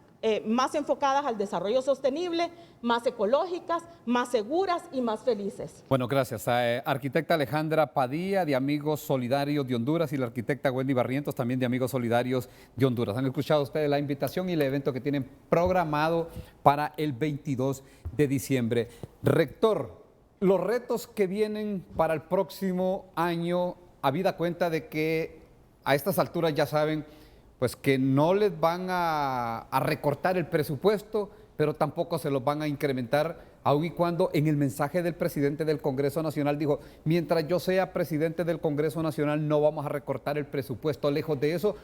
más enfocadas al desarrollo sostenible, más ecológicas, más seguras y más felices. Bueno, gracias. Arquitecta Alejandra Padilla, de Amigos Solidarios de Honduras, y la arquitecta Wendy Barrientos, también de Amigos Solidarios de Honduras. Han escuchado ustedes la invitación y el evento que tienen programado para el 22 de diciembre. Rector, los retos que vienen para el próximo año, habida cuenta de que a estas alturas ya saben pues que no les van a recortar el presupuesto, pero tampoco se los van a incrementar, aun y cuando en el mensaje del presidente del Congreso Nacional dijo, mientras yo sea presidente del Congreso Nacional no vamos a recortar el presupuesto, lejos de eso,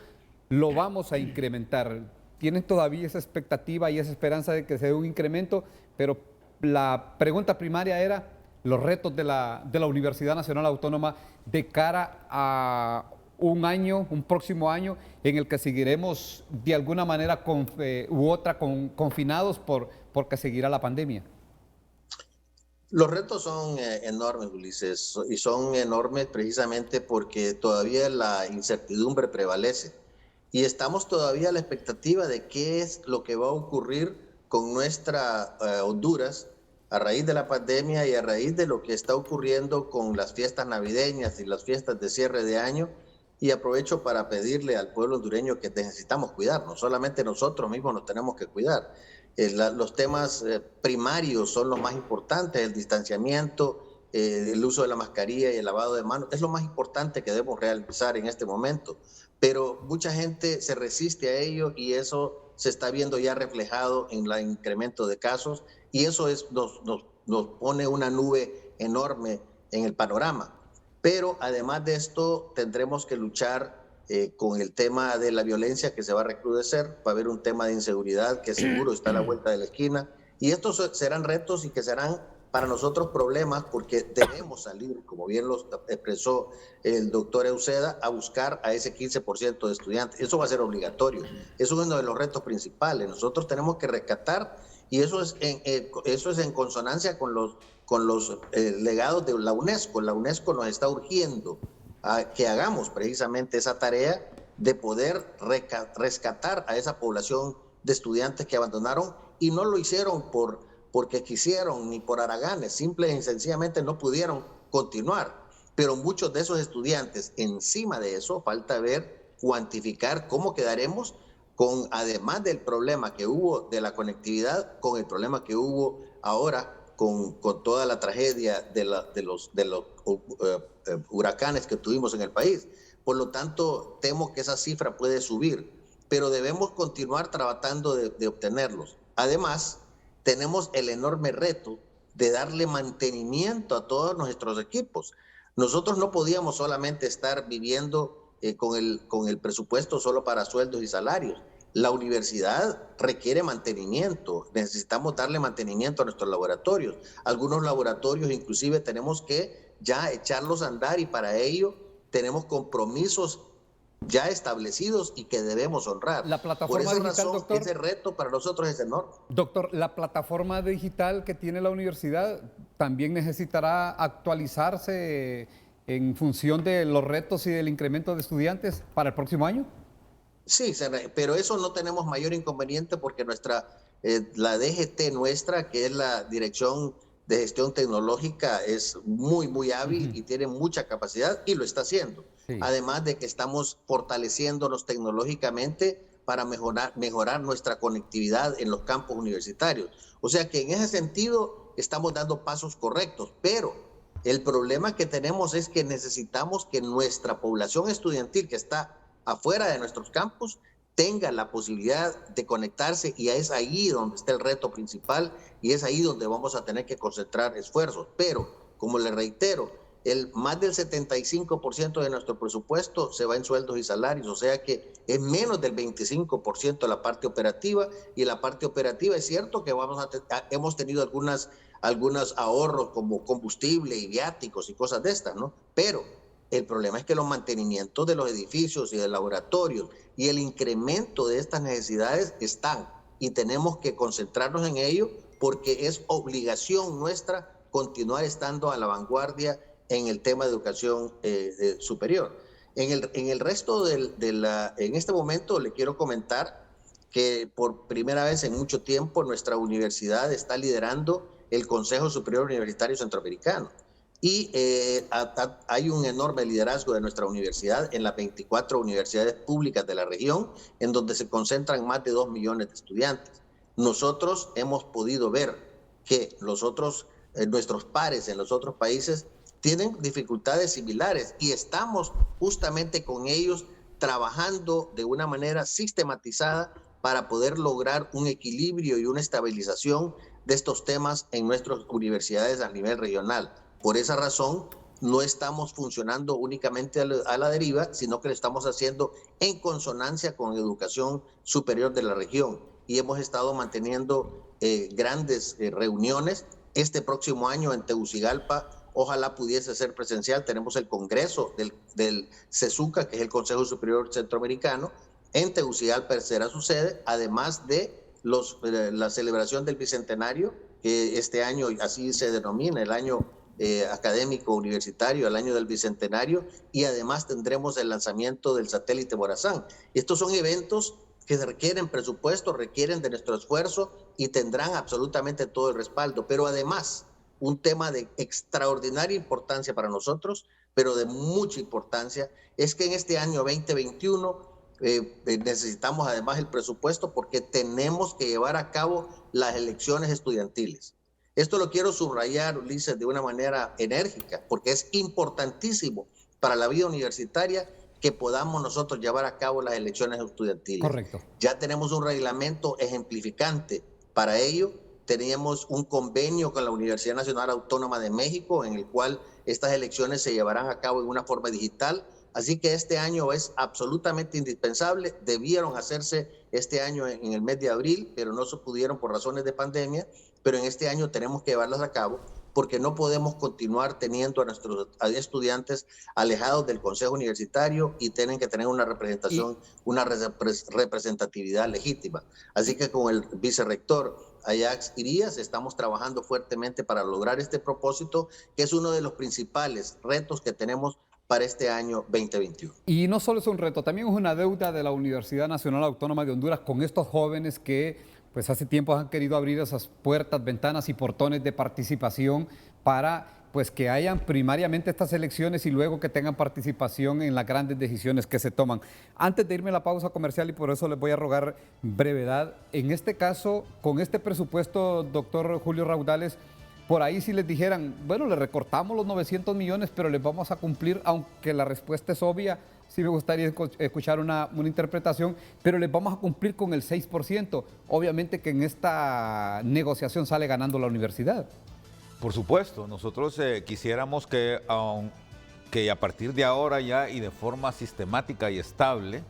lo vamos a incrementar. Tienen todavía esa expectativa y esa esperanza de que se dé un incremento, pero la pregunta primaria era los retos de la Universidad Nacional Autónoma de cara a un próximo año en el que seguiremos de alguna manera u otra confinados porque seguirá la pandemia. Los retos son enormes, Ulises, y son enormes precisamente porque todavía la incertidumbre prevalece y estamos todavía a la expectativa de qué es lo que va a ocurrir con nuestra Honduras a raíz de la pandemia y a raíz de lo que está ocurriendo con las fiestas navideñas y las fiestas de cierre de año. Y aprovecho para pedirle al pueblo hondureño que necesitamos cuidarnos, solamente nosotros mismos nos tenemos que cuidar. Los temas primarios son los más importantes, el distanciamiento, el uso de la mascarilla y el lavado de manos, es lo más importante que debemos realizar en este momento. Pero mucha gente se resiste a ello y eso se está viendo ya reflejado en el incremento de casos y eso nos pone una nube enorme en el panorama. Pero además de esto tendremos que luchar con el tema de la violencia que se va a recrudecer, va a haber un tema de inseguridad que seguro está a la vuelta de la esquina y estos serán retos y que serán para nosotros problemas porque debemos salir, como bien lo expresó el doctor Euseda, a buscar a ese 15% de estudiantes. Eso va a ser obligatorio, eso es uno de los retos principales. Nosotros tenemos que rescatar y eso es en consonancia con los legados de la UNESCO. La UNESCO nos está urgiendo a que hagamos precisamente esa tarea de poder rescatar a esa población de estudiantes que abandonaron y no lo hicieron porque quisieron ni por haraganes, simple y sencillamente no pudieron continuar. Pero muchos de esos estudiantes, encima de eso, falta ver, cuantificar cómo quedaremos con, además del problema que hubo de la conectividad, con el problema que hubo ahora con toda la tragedia de los huracanes que tuvimos en el país. Por lo tanto, temo que esa cifra puede subir, pero debemos continuar tratando de obtenerlos. Además, tenemos el enorme reto de darle mantenimiento a todos nuestros equipos. Nosotros no podíamos solamente estar viviendo con el presupuesto solo para sueldos y salarios. La universidad requiere mantenimiento, necesitamos darle mantenimiento a nuestros laboratorios. Algunos laboratorios inclusive tenemos que ya echarlos a andar y para ello tenemos compromisos ya establecidos y que debemos honrar. La plataforma Por esa digital, razón, doctor, ese reto para nosotros es enorme. Doctor, la plataforma digital que tiene la universidad también necesitará actualizarse en función de los retos y del incremento de estudiantes para el próximo año. Sí, pero eso no tenemos mayor inconveniente porque la DGT nuestra, que es la Dirección de Gestión Tecnológica, es muy hábil y tiene mucha capacidad y lo está haciendo. Sí. Además de que estamos fortaleciéndonos tecnológicamente para mejorar nuestra conectividad en los campos universitarios. O sea que en ese sentido estamos dando pasos correctos, pero el problema que tenemos es que necesitamos que nuestra población estudiantil que está afuera de nuestros campos tenga la posibilidad de conectarse, y es ahí donde está el reto principal y es ahí donde vamos a tener que concentrar esfuerzos. Pero, como le reitero, más del 75% de nuestro presupuesto se va en sueldos y salarios, o sea que es menos del 25% la parte operativa, y la parte operativa es cierto que hemos tenido algunos ahorros como combustible y viáticos y cosas de estas, ¿no? Pero el problema es que los mantenimientos de los edificios y de laboratorios y el incremento de estas necesidades están, y tenemos que concentrarnos en ello porque es obligación nuestra continuar estando a la vanguardia en el tema de educación superior. En el resto en este momento le quiero comentar que por primera vez en mucho tiempo nuestra universidad está liderando el Consejo Superior Universitario Centroamericano. Y hay un enorme liderazgo de nuestra universidad en las 24 universidades públicas de la región, en donde se concentran más de 2 millones de estudiantes. Nosotros hemos podido ver que nuestros pares en los otros países tienen dificultades similares, y estamos justamente con ellos trabajando de una manera sistematizada para poder lograr un equilibrio y una estabilización de estos temas en nuestras universidades a nivel regional. Por esa razón, no estamos funcionando únicamente a la deriva, sino que lo estamos haciendo en consonancia con educación superior de la región. Y hemos estado manteniendo grandes reuniones. Este próximo año en Tegucigalpa, ojalá pudiese ser presencial, tenemos el congreso del CESUCA, que es el Consejo Superior Centroamericano. En Tegucigalpa será su sede, además de la celebración del Bicentenario, que este año así se denomina, el año académico universitario, el año del Bicentenario, y además tendremos el lanzamiento del satélite Morazán. Estos son eventos que requieren presupuesto, requieren de nuestro esfuerzo y tendrán absolutamente todo el respaldo. Pero además, un tema de extraordinaria importancia para nosotros, pero de mucha importancia, es que en este año 2021 necesitamos además el presupuesto porque tenemos que llevar a cabo las elecciones estudiantiles. Esto lo quiero subrayar, Ulises, de una manera enérgica, porque es importantísimo para la vida universitaria que podamos nosotros llevar a cabo las elecciones estudiantiles. Correcto. Ya tenemos un reglamento ejemplificante para ello. Teníamos un convenio con la Universidad Nacional Autónoma de México, en el cual estas elecciones se llevarán a cabo en una forma digital. Así que este año es absolutamente indispensable. Debieron hacerse este año en el mes de abril, pero no se pudieron por razones de pandemia. Pero en este año tenemos que llevarlas a cabo porque no podemos continuar teniendo a nuestros estudiantes alejados del Consejo Universitario y tienen que tener una representación, una representatividad legítima. Así que con el vicerrector Ajax Irías estamos trabajando fuertemente para lograr este propósito, que es uno de los principales retos que tenemos para este año 2021. Y no solo es un reto, también es una deuda de la Universidad Nacional Autónoma de Honduras con estos jóvenes que pues hace tiempo han querido abrir esas puertas, ventanas y portones de participación para pues que hayan primariamente estas elecciones y luego que tengan participación en las grandes decisiones que se toman. Antes de irme a la pausa comercial, y por eso les voy a rogar brevedad, en este caso, con este presupuesto, doctor Julio Raudales, por ahí si les dijeran, bueno, le recortamos los 900 millones, pero les vamos a cumplir, aunque la respuesta es obvia, sí me gustaría escuchar una interpretación, pero les vamos a cumplir con el 6%. Obviamente que en esta negociación sale ganando la universidad. Por supuesto, nosotros quisiéramos que a partir de ahora ya y de forma sistemática y estable,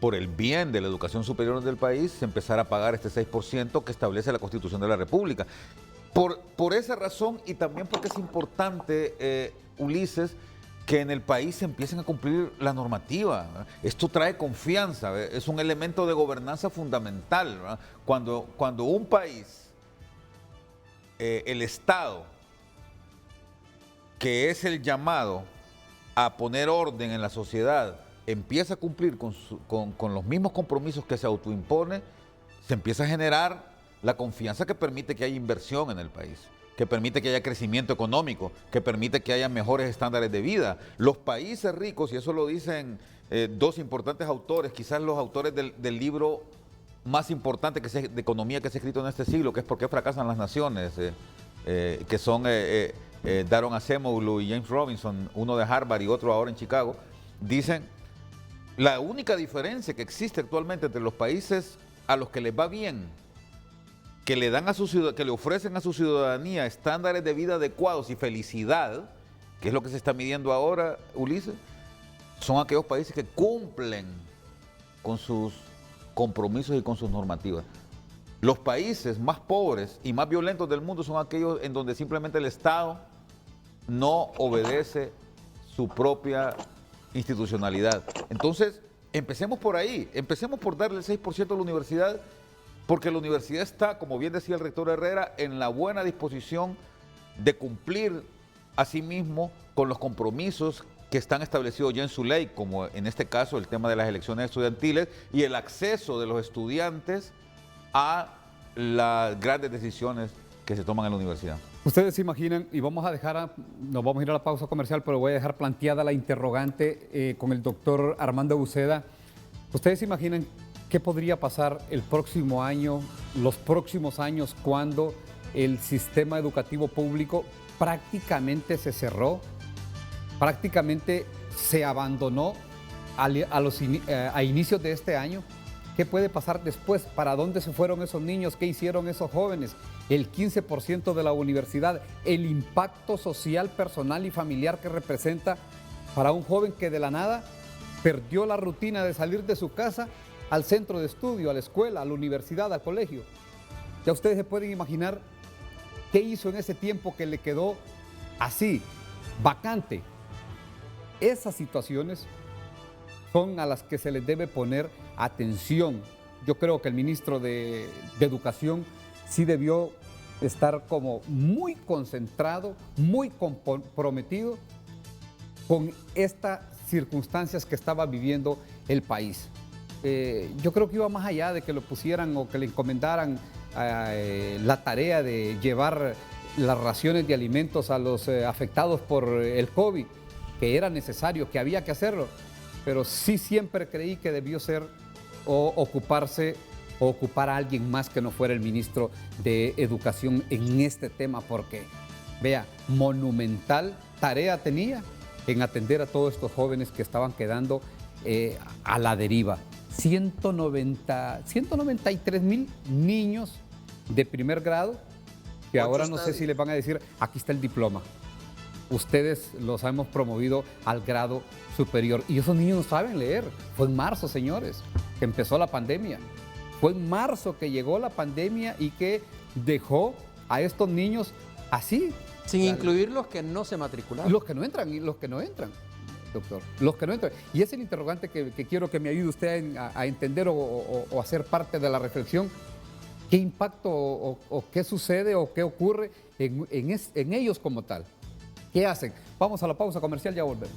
por el bien de la educación superior del país, se empezara a pagar este 6% que establece la Constitución de la República. Por esa razón y también porque es importante, Ulises, que en el país se empiecen a cumplir la normativa, ¿verdad? Esto trae confianza, ¿verdad? Es un elemento de gobernanza fundamental, ¿verdad? Cuando un país, el Estado, que es el llamado a poner orden en la sociedad, empieza a cumplir con los mismos compromisos que se autoimpone, se empieza a generar la confianza que permite que haya inversión en el país, que permite que haya crecimiento económico, que permite que haya mejores estándares de vida. Los países ricos, y eso lo dicen dos importantes autores, quizás los autores del libro más importante de economía que se ha escrito en este siglo, que es ¿Por qué fracasan las naciones?, que son Daron Acemoglu y James Robinson, uno de Harvard y otro ahora en Chicago, dicen La única diferencia que existe actualmente entre los países a los que les va bien, que le dan que le ofrecen a su ciudadanía estándares de vida adecuados y felicidad, que es lo que se está midiendo ahora, Ulises, son aquellos países que cumplen con sus compromisos y con sus normativas. Los países más pobres y más violentos del mundo son aquellos en donde simplemente el Estado no obedece su propia institucionalidad. Entonces, empecemos por ahí, empecemos por darle el 6% a la universidad, porque la universidad está, como bien decía el rector Herrera, en la buena disposición de cumplir a sí mismo con los compromisos que están establecidos ya en su ley, como en este caso el tema de las elecciones estudiantiles y el acceso de los estudiantes a las grandes decisiones que se toman en la universidad. Ustedes se imaginan, y nos vamos a ir a la pausa comercial, pero voy a dejar planteada la interrogante con el doctor Armando Uceda. ¿Ustedes se imaginan qué podría pasar el próximo año, los próximos años, cuando el sistema educativo público prácticamente se cerró, prácticamente se abandonó a inicios de este año? ¿Qué puede pasar después? ¿Para dónde se fueron esos niños? ¿Qué hicieron esos jóvenes? El 15% de la universidad, el impacto social, personal y familiar que representa para un joven que de la nada perdió la rutina de salir de su casa al centro de estudio, a la escuela, a la universidad, al colegio. Ya ustedes se pueden imaginar qué hizo en ese tiempo que le quedó así, vacante. Esas situaciones son a las que se les debe poner atención. Yo creo que el ministro de Educación sí debió estar como muy concentrado, muy comprometido con estas circunstancias que estaba viviendo el país. Yo creo que iba más allá de que lo pusieran o que le encomendaran la tarea de llevar las raciones de alimentos a los afectados por el COVID, que era necesario, que había que hacerlo, pero sí siempre creí que debió ser o ocupar a alguien más que no fuera el ministro de Educación en este tema, porque, vea, monumental tarea tenía en atender a todos estos jóvenes que estaban quedando a la deriva. 193,000 niños de primer grado, que ahora no sé si les van a decir, aquí está el diploma. Ustedes los hemos promovido al grado superior. Y esos niños no saben leer. Fue en marzo, señores, que empezó la pandemia. Fue en marzo que llegó la pandemia y que dejó a estos niños así. Sin incluir los que no se matricularon. Los que no entran, doctor. Los que no entran. Y es el interrogante que quiero que me ayude usted a entender o a ser parte de la reflexión. ¿Qué impacto o qué sucede o qué ocurre en ellos como tal? ¿Qué hacen? Vamos a la pausa comercial, ya volvemos.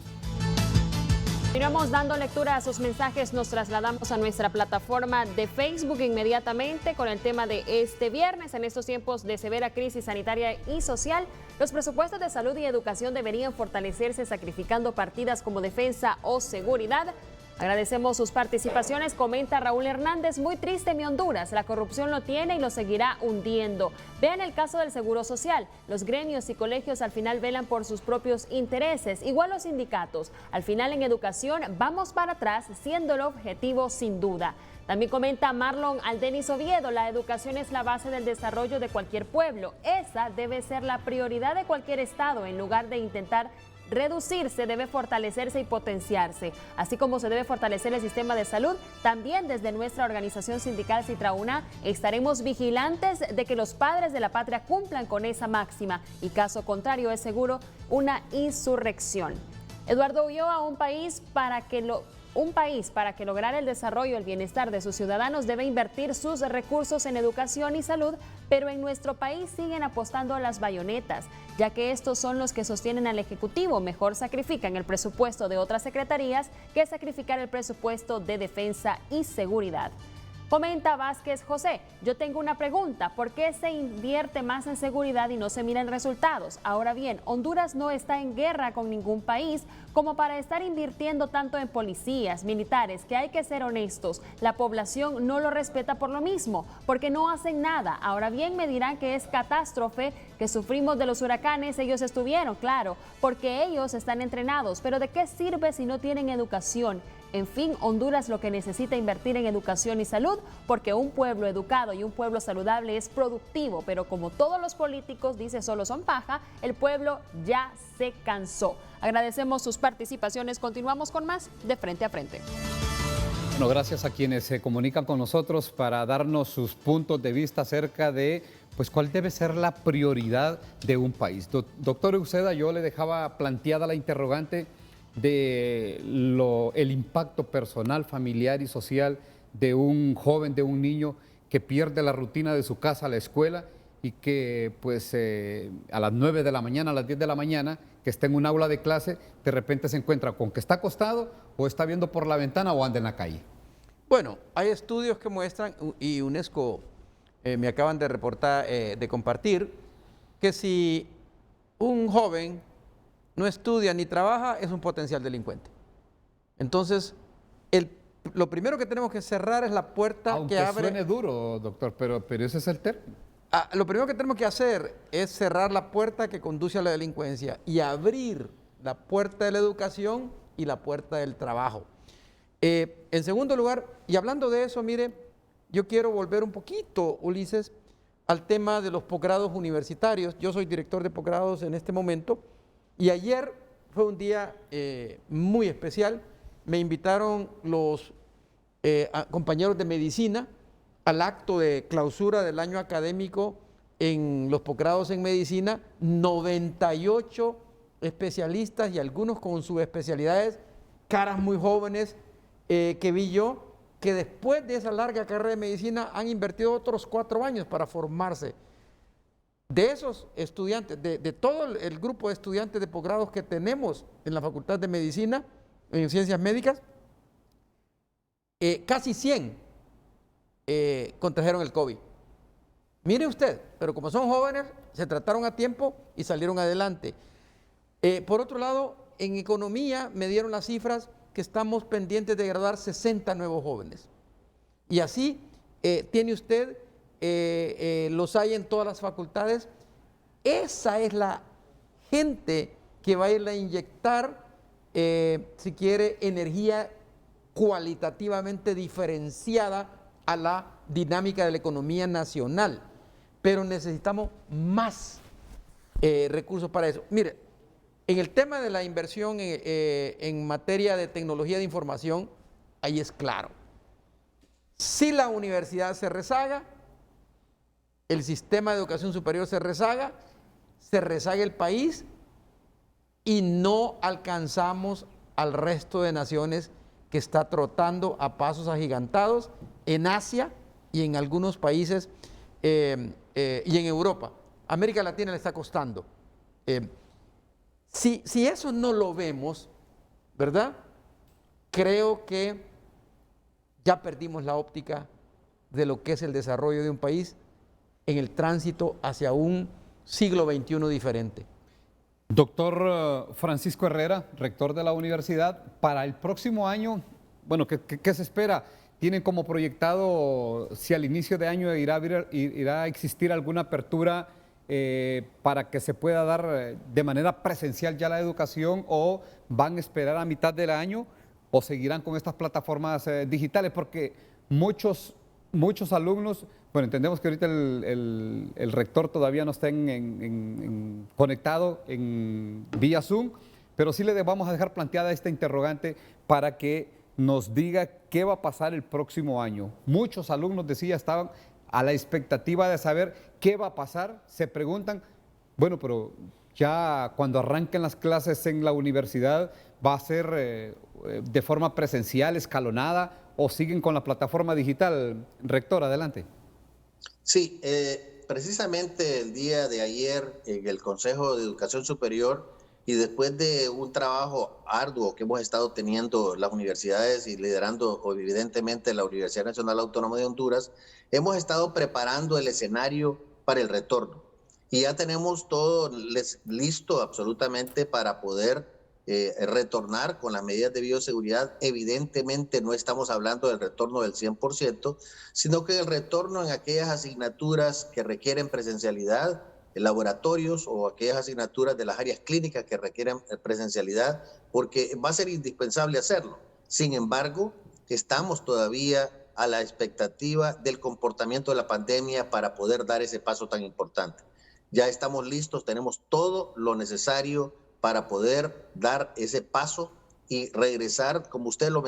Continuamos dando lectura a sus mensajes, nos trasladamos a nuestra plataforma de Facebook inmediatamente con el tema de este viernes. En estos tiempos de severa crisis sanitaria y social, los presupuestos de salud y educación deberían fortalecerse sacrificando partidas como defensa o seguridad. Agradecemos sus participaciones, comenta Raúl Hernández, muy triste mi Honduras, la corrupción lo tiene y lo seguirá hundiendo. Vean el caso del Seguro Social, los gremios y colegios al final velan por sus propios intereses, igual los sindicatos. Al final en educación vamos para atrás, siendo el objetivo sin duda. También comenta Marlon Aldenis Oviedo, la educación es la base del desarrollo de cualquier pueblo. Esa debe ser la prioridad de cualquier estado, en lugar de intentar reducirse, debe fortalecerse y potenciarse. Así como se debe fortalecer el sistema de salud, también desde nuestra organización sindical Citrauna estaremos vigilantes de que los padres de la patria cumplan con esa máxima y caso contrario es seguro una insurrección. Eduardo Ulloa, un país para que lograr el desarrollo y el bienestar de sus ciudadanos debe invertir sus recursos en educación y salud, pero en nuestro país siguen apostando a las bayonetas, ya que estos son los que sostienen al Ejecutivo. Mejor sacrifican el presupuesto de otras secretarías que sacrificar el presupuesto de defensa y seguridad. Comenta Vázquez José, yo tengo una pregunta, ¿por qué se invierte más en seguridad y no se miran resultados? Ahora bien, Honduras no está en guerra con ningún país como para estar invirtiendo tanto en policías, militares, que hay que ser honestos, la población no lo respeta por lo mismo, porque no hacen nada. Ahora bien, me dirán que es catástrofe que sufrimos de los huracanes, ellos estuvieron, claro, porque ellos están entrenados. Pero ¿de qué sirve si no tienen educación? En fin, Honduras lo que necesita invertir en educación y salud, porque un pueblo educado y un pueblo saludable es productivo, pero como todos los políticos, dice, solo son paja, el pueblo ya se cansó. Agradecemos sus participaciones, continuamos con más de Frente a Frente. Bueno, gracias a quienes se comunican con nosotros para darnos sus puntos de vista acerca de pues cuál debe ser la prioridad de un país. Doctor Uceda, yo le dejaba planteada la interrogante de el impacto personal, familiar y social de un joven, de un niño que pierde la rutina de su casa a la escuela y que pues a las 9 de la mañana, a las 10 de la mañana, que está en un aula de clase, de repente se encuentra con que está acostado o está viendo por la ventana o anda en la calle. Bueno, hay estudios que muestran, y UNESCO me acaban de reportar, de compartir, que si un joven no estudia ni trabaja, es un potencial delincuente. Entonces, lo primero que tenemos que cerrar es la puerta Aunque que abre... suene duro, doctor, pero ese es el término. Lo primero que tenemos que hacer es cerrar la puerta que conduce a la delincuencia y abrir la puerta de la educación y la puerta del trabajo. En segundo lugar, y hablando de eso, mire, yo quiero volver un poquito, Ulises, al tema de los posgrados universitarios. Yo soy director de posgrados en este momento y ayer fue un día muy especial. Me invitaron los compañeros de medicina al acto de clausura del año académico en los posgrados en medicina. 98 especialistas y algunos con subespecialidades, caras muy jóvenes que vi yo, que después de esa larga carrera de medicina han invertido otros 4 años para formarse. De esos estudiantes, de todo el grupo de estudiantes de posgrados que tenemos en la Facultad de Medicina, en Ciencias Médicas, casi 100 contrajeron el COVID. Mire usted, pero como son jóvenes, se trataron a tiempo y salieron adelante. Por otro lado, en economía me dieron las cifras que estamos pendientes de graduar 60 nuevos jóvenes. Y así tiene usted, los hay en todas las facultades. Esa es la gente que va a ir a inyectar, si quiere, energía cualitativamente diferenciada a la dinámica de la economía nacional. Pero necesitamos más recursos para eso. Mire, en el tema de la inversión en materia de tecnología de información, ahí es claro. Si la universidad se rezaga, el sistema de educación superior se rezaga el país y no alcanzamos al resto de naciones que está trotando a pasos agigantados en Asia y en algunos países y en Europa. América Latina le está costando. Si eso no lo vemos, ¿verdad? Creo que ya perdimos la óptica de lo que es el desarrollo de un país en el tránsito hacia un siglo XXI diferente. Doctor Francisco Herrera, rector de la universidad, para el próximo año, bueno, ¿qué se espera? ¿Tienen como proyectado si al inicio de año irá a existir alguna apertura para que se pueda dar de manera presencial ya la educación, o van a esperar a mitad del año o seguirán con estas plataformas digitales? Porque muchos alumnos, bueno, entendemos que ahorita el rector todavía no está conectado en vía Zoom, pero sí le vamos a dejar planteada esta interrogante para que nos diga qué va a pasar el próximo año. Muchos alumnos, decía, estaban a la expectativa de saber qué va a pasar. Se preguntan, bueno, pero ya cuando arranquen las clases en la universidad, ¿va a ser de forma presencial, escalonada, o siguen con la plataforma digital? Rector, adelante. Sí, precisamente el día de ayer en el Consejo de Educación Superior, y después de un trabajo arduo que hemos estado teniendo las universidades y liderando evidentemente la Universidad Nacional Autónoma de Honduras, hemos estado preparando el escenario para el retorno. Y ya tenemos todo listo absolutamente para poder retornar con las medidas de bioseguridad. Evidentemente no estamos hablando del retorno del 100%, sino que el retorno en aquellas asignaturas que requieren presencialidad laboratorios o aquellas asignaturas de las áreas clínicas que requieren presencialidad, porque va a ser indispensable hacerlo. Sin embargo, estamos todavía a la expectativa del comportamiento de la pandemia para poder dar ese paso tan importante. Ya estamos listos, tenemos todo lo necesario para poder dar ese paso y regresar, como usted lo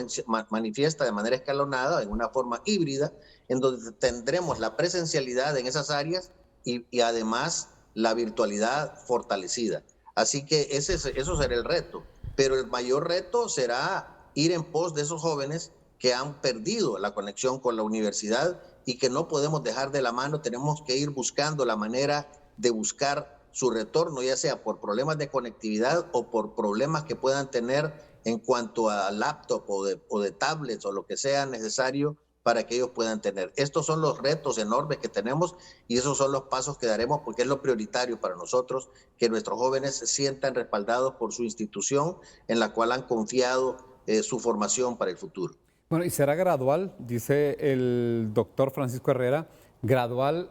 manifiesta, de manera escalonada, en una forma híbrida, en donde tendremos la presencialidad en esas áreas y además la virtualidad fortalecida. Así que eso será el reto. Pero el mayor reto será ir en pos de esos jóvenes que han perdido la conexión con la universidad y que no podemos dejar de la mano. Tenemos que ir buscando la manera de buscar su retorno, ya sea por problemas de conectividad o por problemas que puedan tener en cuanto a laptop o de tablets o lo que sea necesario para que ellos puedan tener. Estos son los retos enormes que tenemos y esos son los pasos que daremos, porque es lo prioritario para nosotros, que nuestros jóvenes se sientan respaldados por su institución en la cual han confiado su formación para el futuro. Bueno, y será gradual, dice el doctor Francisco Herrera, gradual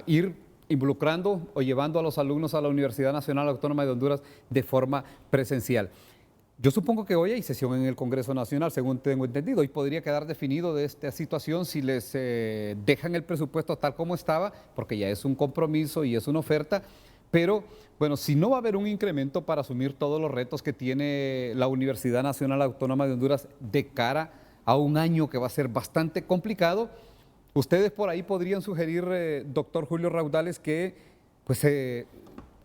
ir involucrando o llevando a los alumnos a la Universidad Nacional Autónoma de Honduras de forma presencial. Yo supongo que hoy hay sesión en el Congreso Nacional, según tengo entendido. Hoy podría quedar definido de esta situación si les dejan el presupuesto tal como estaba, porque ya es un compromiso y es una oferta. Pero, bueno, si no va a haber un incremento para asumir todos los retos que tiene la Universidad Nacional Autónoma de Honduras de cara a un año que va a ser bastante complicado, ustedes por ahí podrían sugerir, doctor Julio Raudales, que pues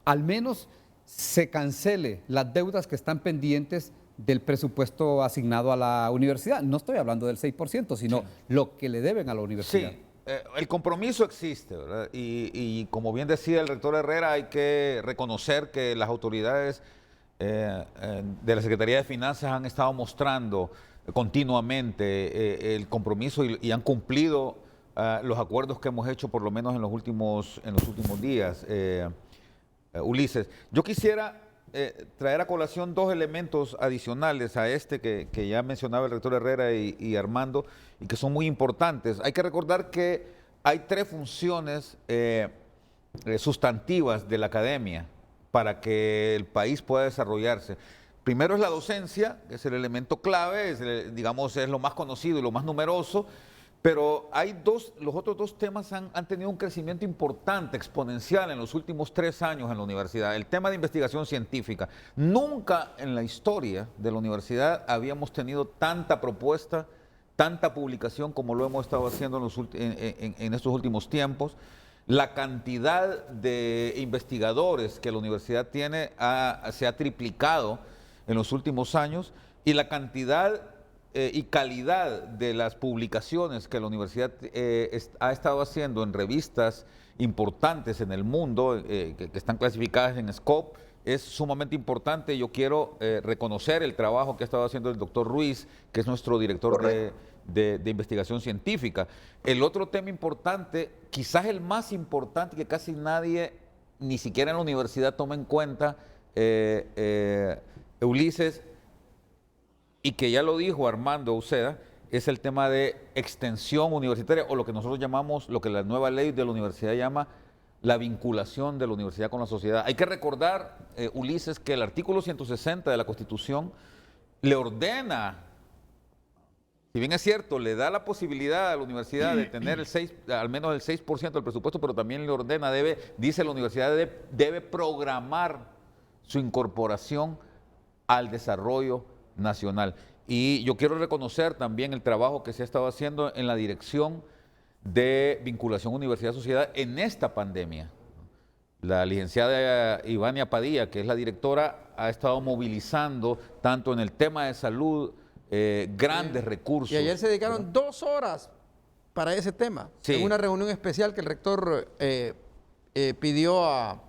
al menos se cancele las deudas que están pendientes del presupuesto asignado a la universidad. No estoy hablando del 6%, sino lo que le deben a la universidad. Sí, el compromiso existe, ¿verdad? Y como bien decía el rector Herrera, hay que reconocer que las autoridades de la Secretaría de Finanzas han estado mostrando continuamente el compromiso y han cumplido los acuerdos que hemos hecho por lo menos en los últimos días. Ulises, yo quisiera traer a colación dos elementos adicionales a este que ya mencionaba el rector Herrera y Armando, y que son muy importantes. Hay que recordar que hay tres funciones sustantivas de la academia para que el país pueda desarrollarse. Primero es la docencia, que es el elemento clave, digamos, es lo más conocido y lo más numeroso. Pero los otros dos temas han tenido un crecimiento importante, exponencial en los últimos 3 años en la universidad. El tema de investigación científica. Nunca en la historia de la universidad habíamos tenido tanta propuesta, tanta publicación como lo hemos estado haciendo en estos últimos tiempos. La cantidad de investigadores que la universidad tiene se ha triplicado en los últimos años, y la cantidad y calidad de las publicaciones que la universidad ha estado haciendo en revistas importantes en el mundo, que están clasificadas en Scope, es sumamente importante. Yo quiero reconocer el trabajo que ha estado haciendo el doctor Ruiz, que es nuestro director de investigación científica. El otro tema importante, quizás el más importante, que casi nadie, ni siquiera en la universidad, toma en cuenta, Ulises, y que ya lo dijo Armando Uceda, es el tema de extensión universitaria, o lo que nosotros llamamos, lo que la nueva ley de la universidad llama la vinculación de la universidad con la sociedad. Hay que recordar, Ulises, que el artículo 160 de la Constitución le ordena, si bien es cierto, le da la posibilidad a la universidad de tener al menos el 6% del presupuesto, pero también le ordena, dice la universidad debe programar su incorporación al desarrollo nacional. Y yo quiero reconocer también el trabajo que se ha estado haciendo en la dirección de vinculación universidad-sociedad en esta pandemia. La licenciada Ivania Padilla, que es la directora, ha estado movilizando tanto en el tema de salud grandes recursos. Y ayer se dedicaron 2 horas para ese tema, en una reunión especial que el rector pidió a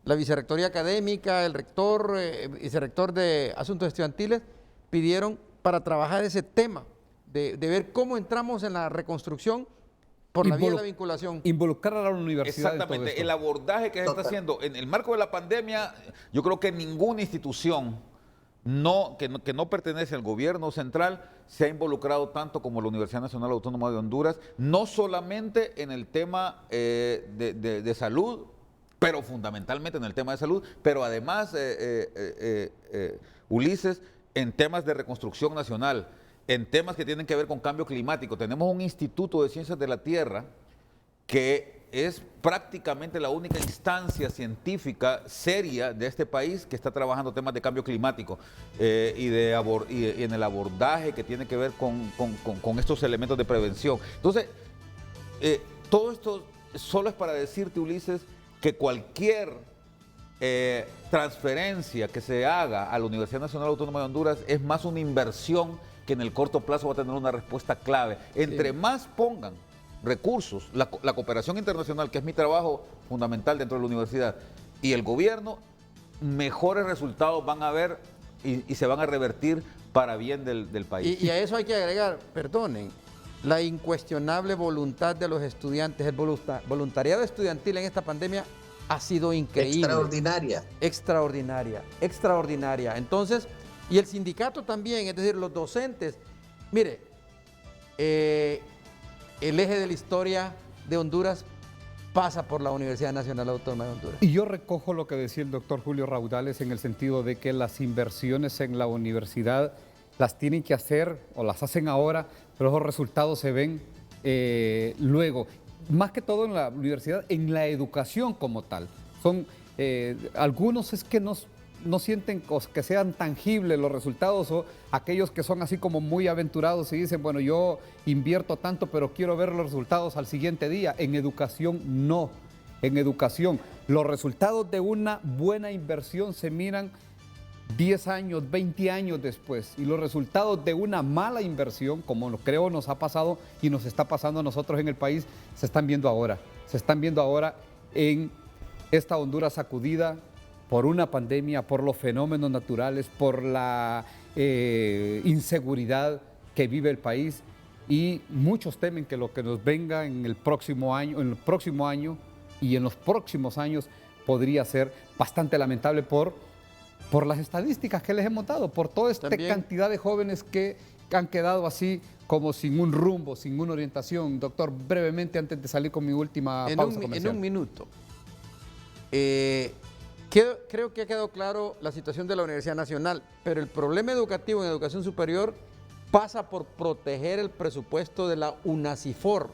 la vicerrectoría académica, el rector, vicerrector de Asuntos Estudiantiles, pidieron para trabajar ese tema, de ver cómo entramos en la reconstrucción por la vía de la vinculación. Involucrar a la universidad. Exactamente, el abordaje que se está haciendo en el marco de la pandemia, yo creo que ninguna institución que no pertenece al gobierno central se ha involucrado tanto como la Universidad Nacional Autónoma de Honduras, no solamente en el tema de salud, pero fundamentalmente en el tema de salud, pero además, Ulises, en temas de reconstrucción nacional, en temas que tienen que ver con cambio climático. Tenemos un Instituto de Ciencias de la Tierra que es prácticamente la única instancia científica seria de este país que está trabajando temas de cambio climático y en el abordaje que tiene que ver con estos elementos de prevención. Entonces, todo esto solo es para decirte, Ulises, que cualquier transferencia que se haga a la Universidad Nacional Autónoma de Honduras es más una inversión que en el corto plazo va a tener una respuesta clave. Entre más pongan recursos, la cooperación internacional, que es mi trabajo fundamental dentro de la universidad, y el gobierno, mejores resultados van a haber y se van a revertir para bien del país. Y a eso hay que agregar, perdonen, la incuestionable voluntad de los estudiantes, el voluntariado estudiantil en esta pandemia ha sido increíble. Extraordinaria. Extraordinaria, extraordinaria. Entonces, y el sindicato también, es decir, los docentes. Mire, el eje de la historia de Honduras pasa por la Universidad Nacional Autónoma de Honduras. Y yo recojo lo que decía el doctor Julio Raudales en el sentido de que las inversiones en la universidad las tienen que hacer o las hacen ahora, pero los resultados se ven luego. Más que todo en la universidad, en la educación como tal. Son algunos es que no sienten que sean tangibles los resultados, o aquellos que son así como muy aventurados y dicen, bueno, yo invierto tanto, pero quiero ver los resultados al siguiente día. En educación no. En educación los resultados de una buena inversión se miran 10 años, 20 años después, y los resultados de una mala inversión, como creo nos ha pasado y nos está pasando a nosotros en el país, se están viendo ahora. Se están viendo ahora en esta Honduras sacudida por una pandemia, por los fenómenos naturales, por la inseguridad que vive el país, y muchos temen que lo que nos venga en el próximo año y en los próximos años podría ser bastante lamentable por las estadísticas que les hemos dado, por toda esta cantidad de jóvenes que han quedado así como sin un rumbo, sin una orientación. Doctor, brevemente antes de salir con mi última pausa comercial. En un minuto. Creo que ha quedado claro la situación de la Universidad Nacional, pero el problema educativo en educación superior pasa por proteger el presupuesto de la UNACIFOR,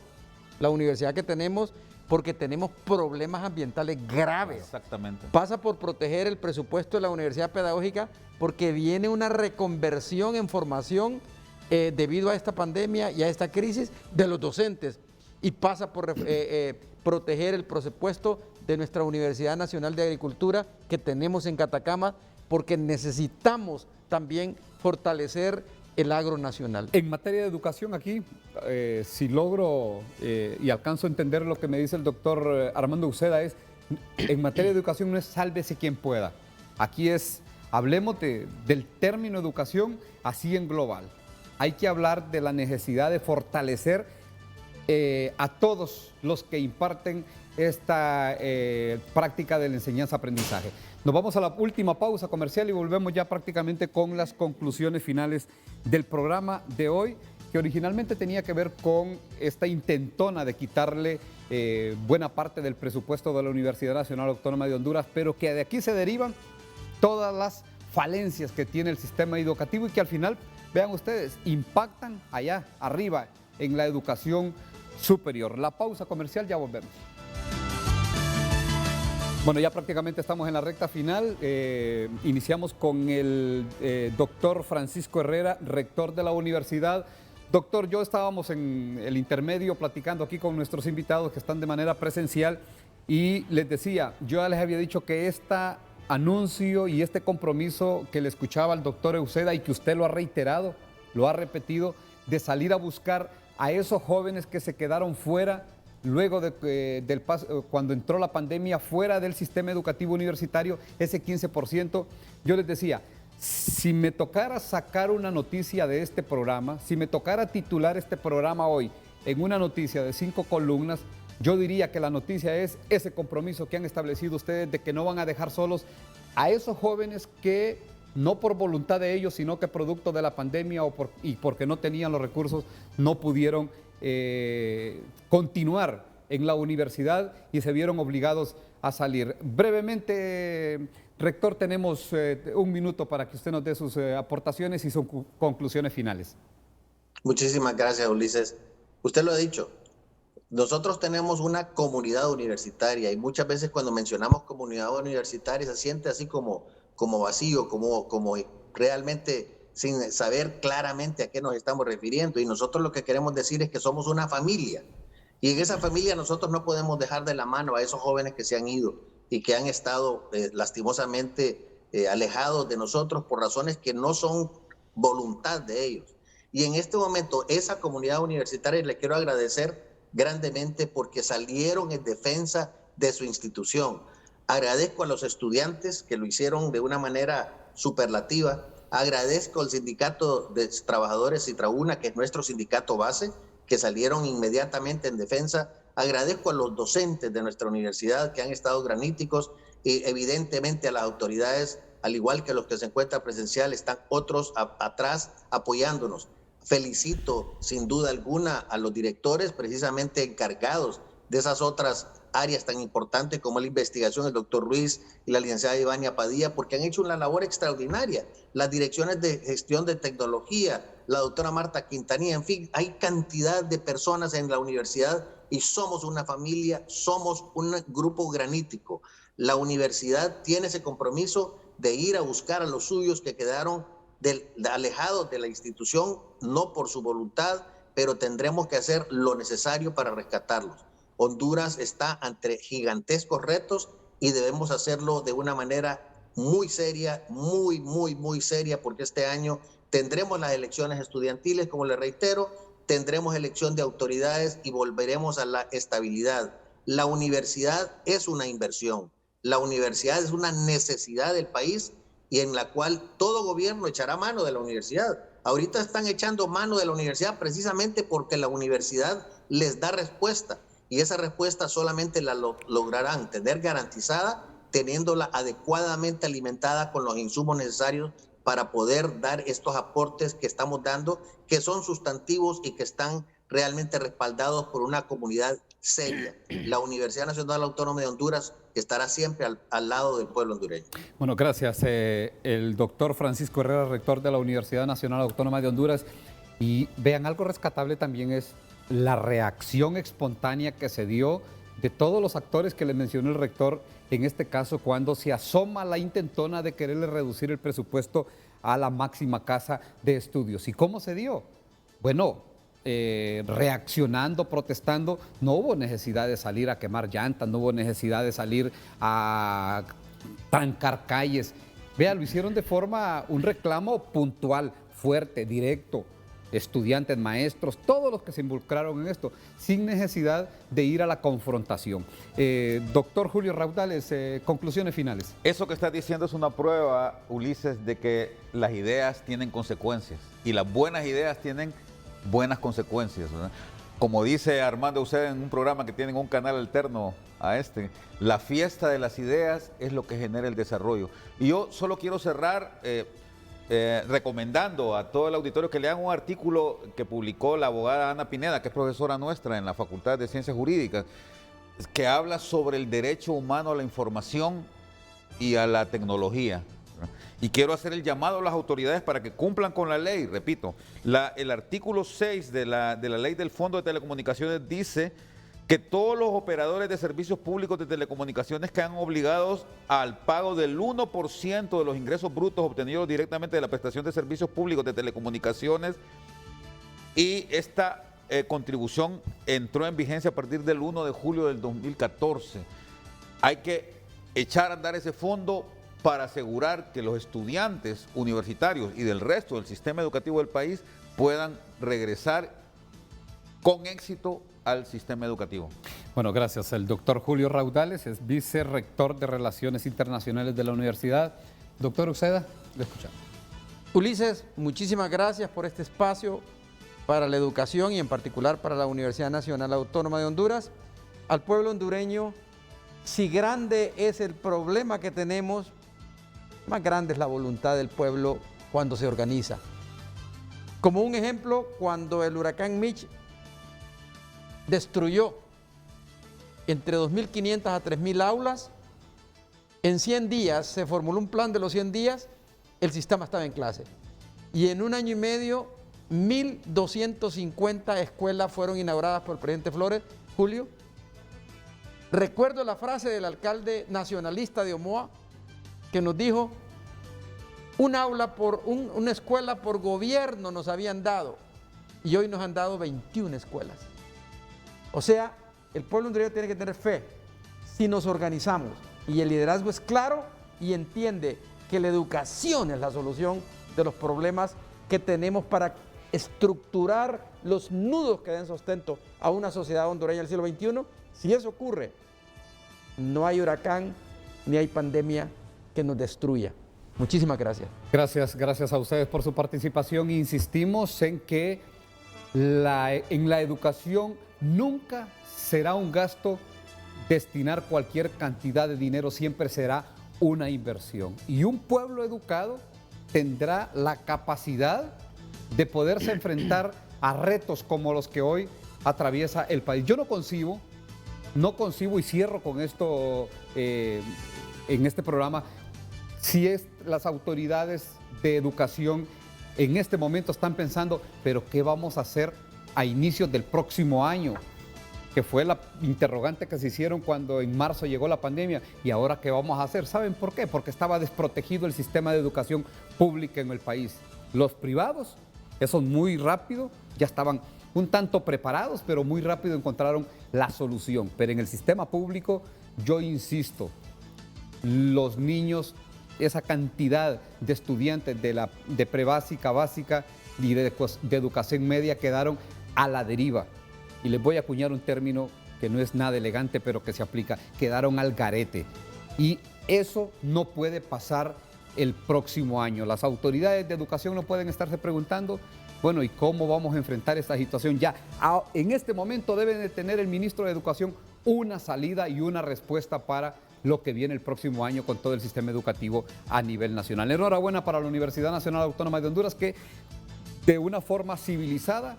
la universidad que tenemos, porque tenemos problemas ambientales graves. Exactamente. Pasa por proteger el presupuesto de la universidad pedagógica, porque viene una reconversión en formación debido a esta pandemia y a esta crisis de los docentes, y pasa por proteger el presupuesto de nuestra Universidad Nacional de Agricultura que tenemos en Catacama, porque necesitamos también fortalecer el agro nacional. En materia de educación aquí, si logro y alcanzo a entender lo que me dice el doctor Armando Uceda, es en materia de educación no es sálvese quien pueda. Aquí es, hablemos del término educación así en global. Hay que hablar de la necesidad de fortalecer a todos los que imparten esta práctica de la enseñanza-aprendizaje. Nos vamos a la última pausa comercial y volvemos ya prácticamente con las conclusiones finales del programa de hoy, que originalmente tenía que ver con esta intentona de quitarle buena parte del presupuesto de la Universidad Nacional Autónoma de Honduras, pero que de aquí se derivan todas las falencias que tiene el sistema educativo y que al final, vean ustedes, impactan allá arriba en la educación superior. La pausa comercial, ya volvemos. Bueno, ya prácticamente estamos en la recta final. Iniciamos con el doctor Francisco Herrera, rector de la universidad. Doctor, yo estábamos en el intermedio platicando aquí con nuestros invitados que están de manera presencial y les decía, yo ya les había dicho que este anuncio y este compromiso que le escuchaba al doctor Uceda y que usted lo ha reiterado, lo ha repetido, de salir a buscar a esos jóvenes que se quedaron fuera luego cuando entró la pandemia, fuera del sistema educativo universitario, ese 15%, yo les decía, si me tocara sacar una noticia de este programa, si me tocara titular este programa hoy en una noticia de 5 columnas, yo diría que la noticia es ese compromiso que han establecido ustedes de que no van a dejar solos a esos jóvenes que no por voluntad de ellos, sino que producto de la pandemia y porque no tenían los recursos, no pudieron continuar en la universidad y se vieron obligados a salir. Brevemente, rector, tenemos un minuto para que usted nos dé sus aportaciones y sus conclusiones finales. Muchísimas gracias, Ulises. Usted lo ha dicho. Nosotros tenemos una comunidad universitaria y muchas veces cuando mencionamos comunidad universitaria se siente así como vacío, como realmente sin saber claramente a qué nos estamos refiriendo. Y nosotros lo que queremos decir es que somos una familia. Y en esa familia nosotros no podemos dejar de la mano a esos jóvenes que se han ido y que han estado lastimosamente alejados de nosotros por razones que no son voluntad de ellos. Y en este momento esa comunidad universitaria le quiero agradecer grandemente porque salieron en defensa de su institución. Agradezco a los estudiantes que lo hicieron de una manera superlativa. Agradezco al Sindicato de Trabajadores Citrauna, que es nuestro sindicato base, que salieron inmediatamente en defensa. Agradezco a los docentes de nuestra universidad que han estado graníticos y evidentemente a las autoridades, al igual que los que se encuentran presencial, están otros atrás apoyándonos. Felicito sin duda alguna a los directores precisamente encargados de esas otras áreas tan importantes como la investigación, el doctor Ruiz y la licenciada Ivania Padilla, porque han hecho una labor extraordinaria. Las direcciones de gestión de tecnología, la doctora Marta Quintanilla, en fin, hay cantidad de personas en la universidad y somos una familia, somos un grupo granítico. La universidad tiene ese compromiso de ir a buscar a los suyos que quedaron alejados de la institución, no por su voluntad, pero tendremos que hacer lo necesario para rescatarlos. Honduras está ante gigantescos retos y debemos hacerlo de una manera muy seria, muy seria, porque este año tendremos las elecciones estudiantiles, como le reitero, tendremos elección de autoridades y volveremos a la estabilidad. La universidad es una inversión, la universidad es una necesidad del país y en la cual todo gobierno echará mano de la universidad. Ahorita están echando mano de la universidad precisamente porque la universidad les da respuesta y esa respuesta solamente la lograrán tener garantizada teniéndola adecuadamente alimentada con los insumos necesarios para poder dar estos aportes que estamos dando, que son sustantivos y que están realmente respaldados por una comunidad seria. La Universidad Nacional Autónoma de Honduras estará siempre al lado del pueblo hondureño. Bueno, gracias. El doctor Francisco Herrera, rector de la Universidad Nacional Autónoma de Honduras. Y vean, algo rescatable también es la reacción espontánea que se dio de todos los actores que le mencionó el rector, en este caso cuando se asoma la intentona de quererle reducir el presupuesto a la máxima casa de estudios. ¿Y cómo se dio? Bueno, reaccionando, protestando, no hubo necesidad de salir a quemar llantas, no hubo necesidad de salir a trancar calles. Vea, lo hicieron de forma, un reclamo puntual, fuerte, directo. Estudiantes, maestros, todos los que se involucraron en esto, sin necesidad de ir a la confrontación. Doctor Julio Raudales, conclusiones finales. Eso que estás diciendo es una prueba, Ulises, de que las ideas tienen consecuencias y las buenas ideas tienen buenas consecuencias, ¿verdad? Como dice Armando Eusebio en un programa que tienen un canal alterno a este, la fiesta de las ideas es lo que genera el desarrollo. Y yo solo quiero cerrar recomendando a todo el auditorio que lean un artículo que publicó la abogada Ana Pineda, que es profesora nuestra en la Facultad de Ciencias Jurídicas, que habla sobre el derecho humano a la información y a la tecnología. Y quiero hacer el llamado a las autoridades para que cumplan con la ley. Repito, el artículo 6 de la ley del Fondo de Telecomunicaciones dice que todos los operadores de servicios públicos de telecomunicaciones quedan obligados al pago del 1% de los ingresos brutos obtenidos directamente de la prestación de servicios públicos de telecomunicaciones, y esta contribución entró en vigencia a partir del 1 de julio del 2014. Hay que echar a andar ese fondo para asegurar que los estudiantes universitarios y del resto del sistema educativo del país puedan regresar con éxito al sistema educativo. Bueno, gracias. El doctor Julio Raudales es vicerrector de Relaciones Internacionales de la Universidad. Doctor Uceda, le escuchamos. Ulises, muchísimas gracias por este espacio para la educación y en particular para la Universidad Nacional Autónoma de Honduras. Al pueblo hondureño, si grande es el problema que tenemos, más grande es la voluntad del pueblo cuando se organiza. Como un ejemplo, cuando el huracán Mitch destruyó entre 2.500 a 3.000 aulas. En 100 días se formuló un plan de los 100 días, el sistema estaba en clase. Y en un año y medio, 1.250 escuelas fueron inauguradas por el presidente Flores, Julio. Recuerdo la frase del alcalde nacionalista de Omoa, que nos dijo, una escuela por gobierno nos habían dado, y hoy nos han dado 21 escuelas. O sea, el pueblo hondureño tiene que tener fe si nos organizamos y el liderazgo es claro y entiende que la educación es la solución de los problemas que tenemos para estructurar los nudos que den sustento a una sociedad hondureña del siglo XXI. Si eso ocurre, no hay huracán ni hay pandemia que nos destruya. Muchísimas gracias. Gracias a ustedes por su participación. Insistimos en que en la educación nunca será un gasto destinar cualquier cantidad de dinero, siempre será una inversión. Y un pueblo educado tendrá la capacidad de poderse enfrentar a retos como los que hoy atraviesa el país. Yo no concibo y cierro con esto en este programa, si las autoridades de educación en este momento están pensando, pero ¿qué vamos a hacer a inicios del próximo año? Que fue la interrogante que se hicieron cuando en marzo llegó la pandemia. ¿Y ahora qué vamos a hacer? ¿Saben por qué? Porque estaba desprotegido el sistema de educación pública en el país. Los privados, esos muy rápido, ya estaban un tanto preparados, pero muy rápido encontraron la solución. Pero en el sistema público, yo insisto, los niños, esa cantidad de estudiantes de prebásica, básica y de educación media quedaron a la deriva. Y les voy a acuñar un término que no es nada elegante, pero que se aplica, quedaron al garete. Y eso no puede pasar el próximo año. Las autoridades de educación no pueden estarse preguntando, bueno, ¿y cómo vamos a enfrentar esta situación? Ya en este momento debe de tener el ministro de Educación una salida y una respuesta para lo que viene el próximo año con todo el sistema educativo a nivel nacional. Enhorabuena para la Universidad Nacional Autónoma de Honduras, que de una forma civilizada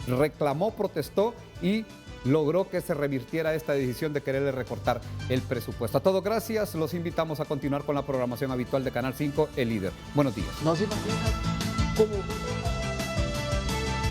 reclamó, protestó y logró que se revirtiera esta decisión de quererle recortar el presupuesto. A todos gracias, los invitamos a continuar con la programación habitual de Canal 5, El Líder. Buenos días. ¿No se imaginan cómo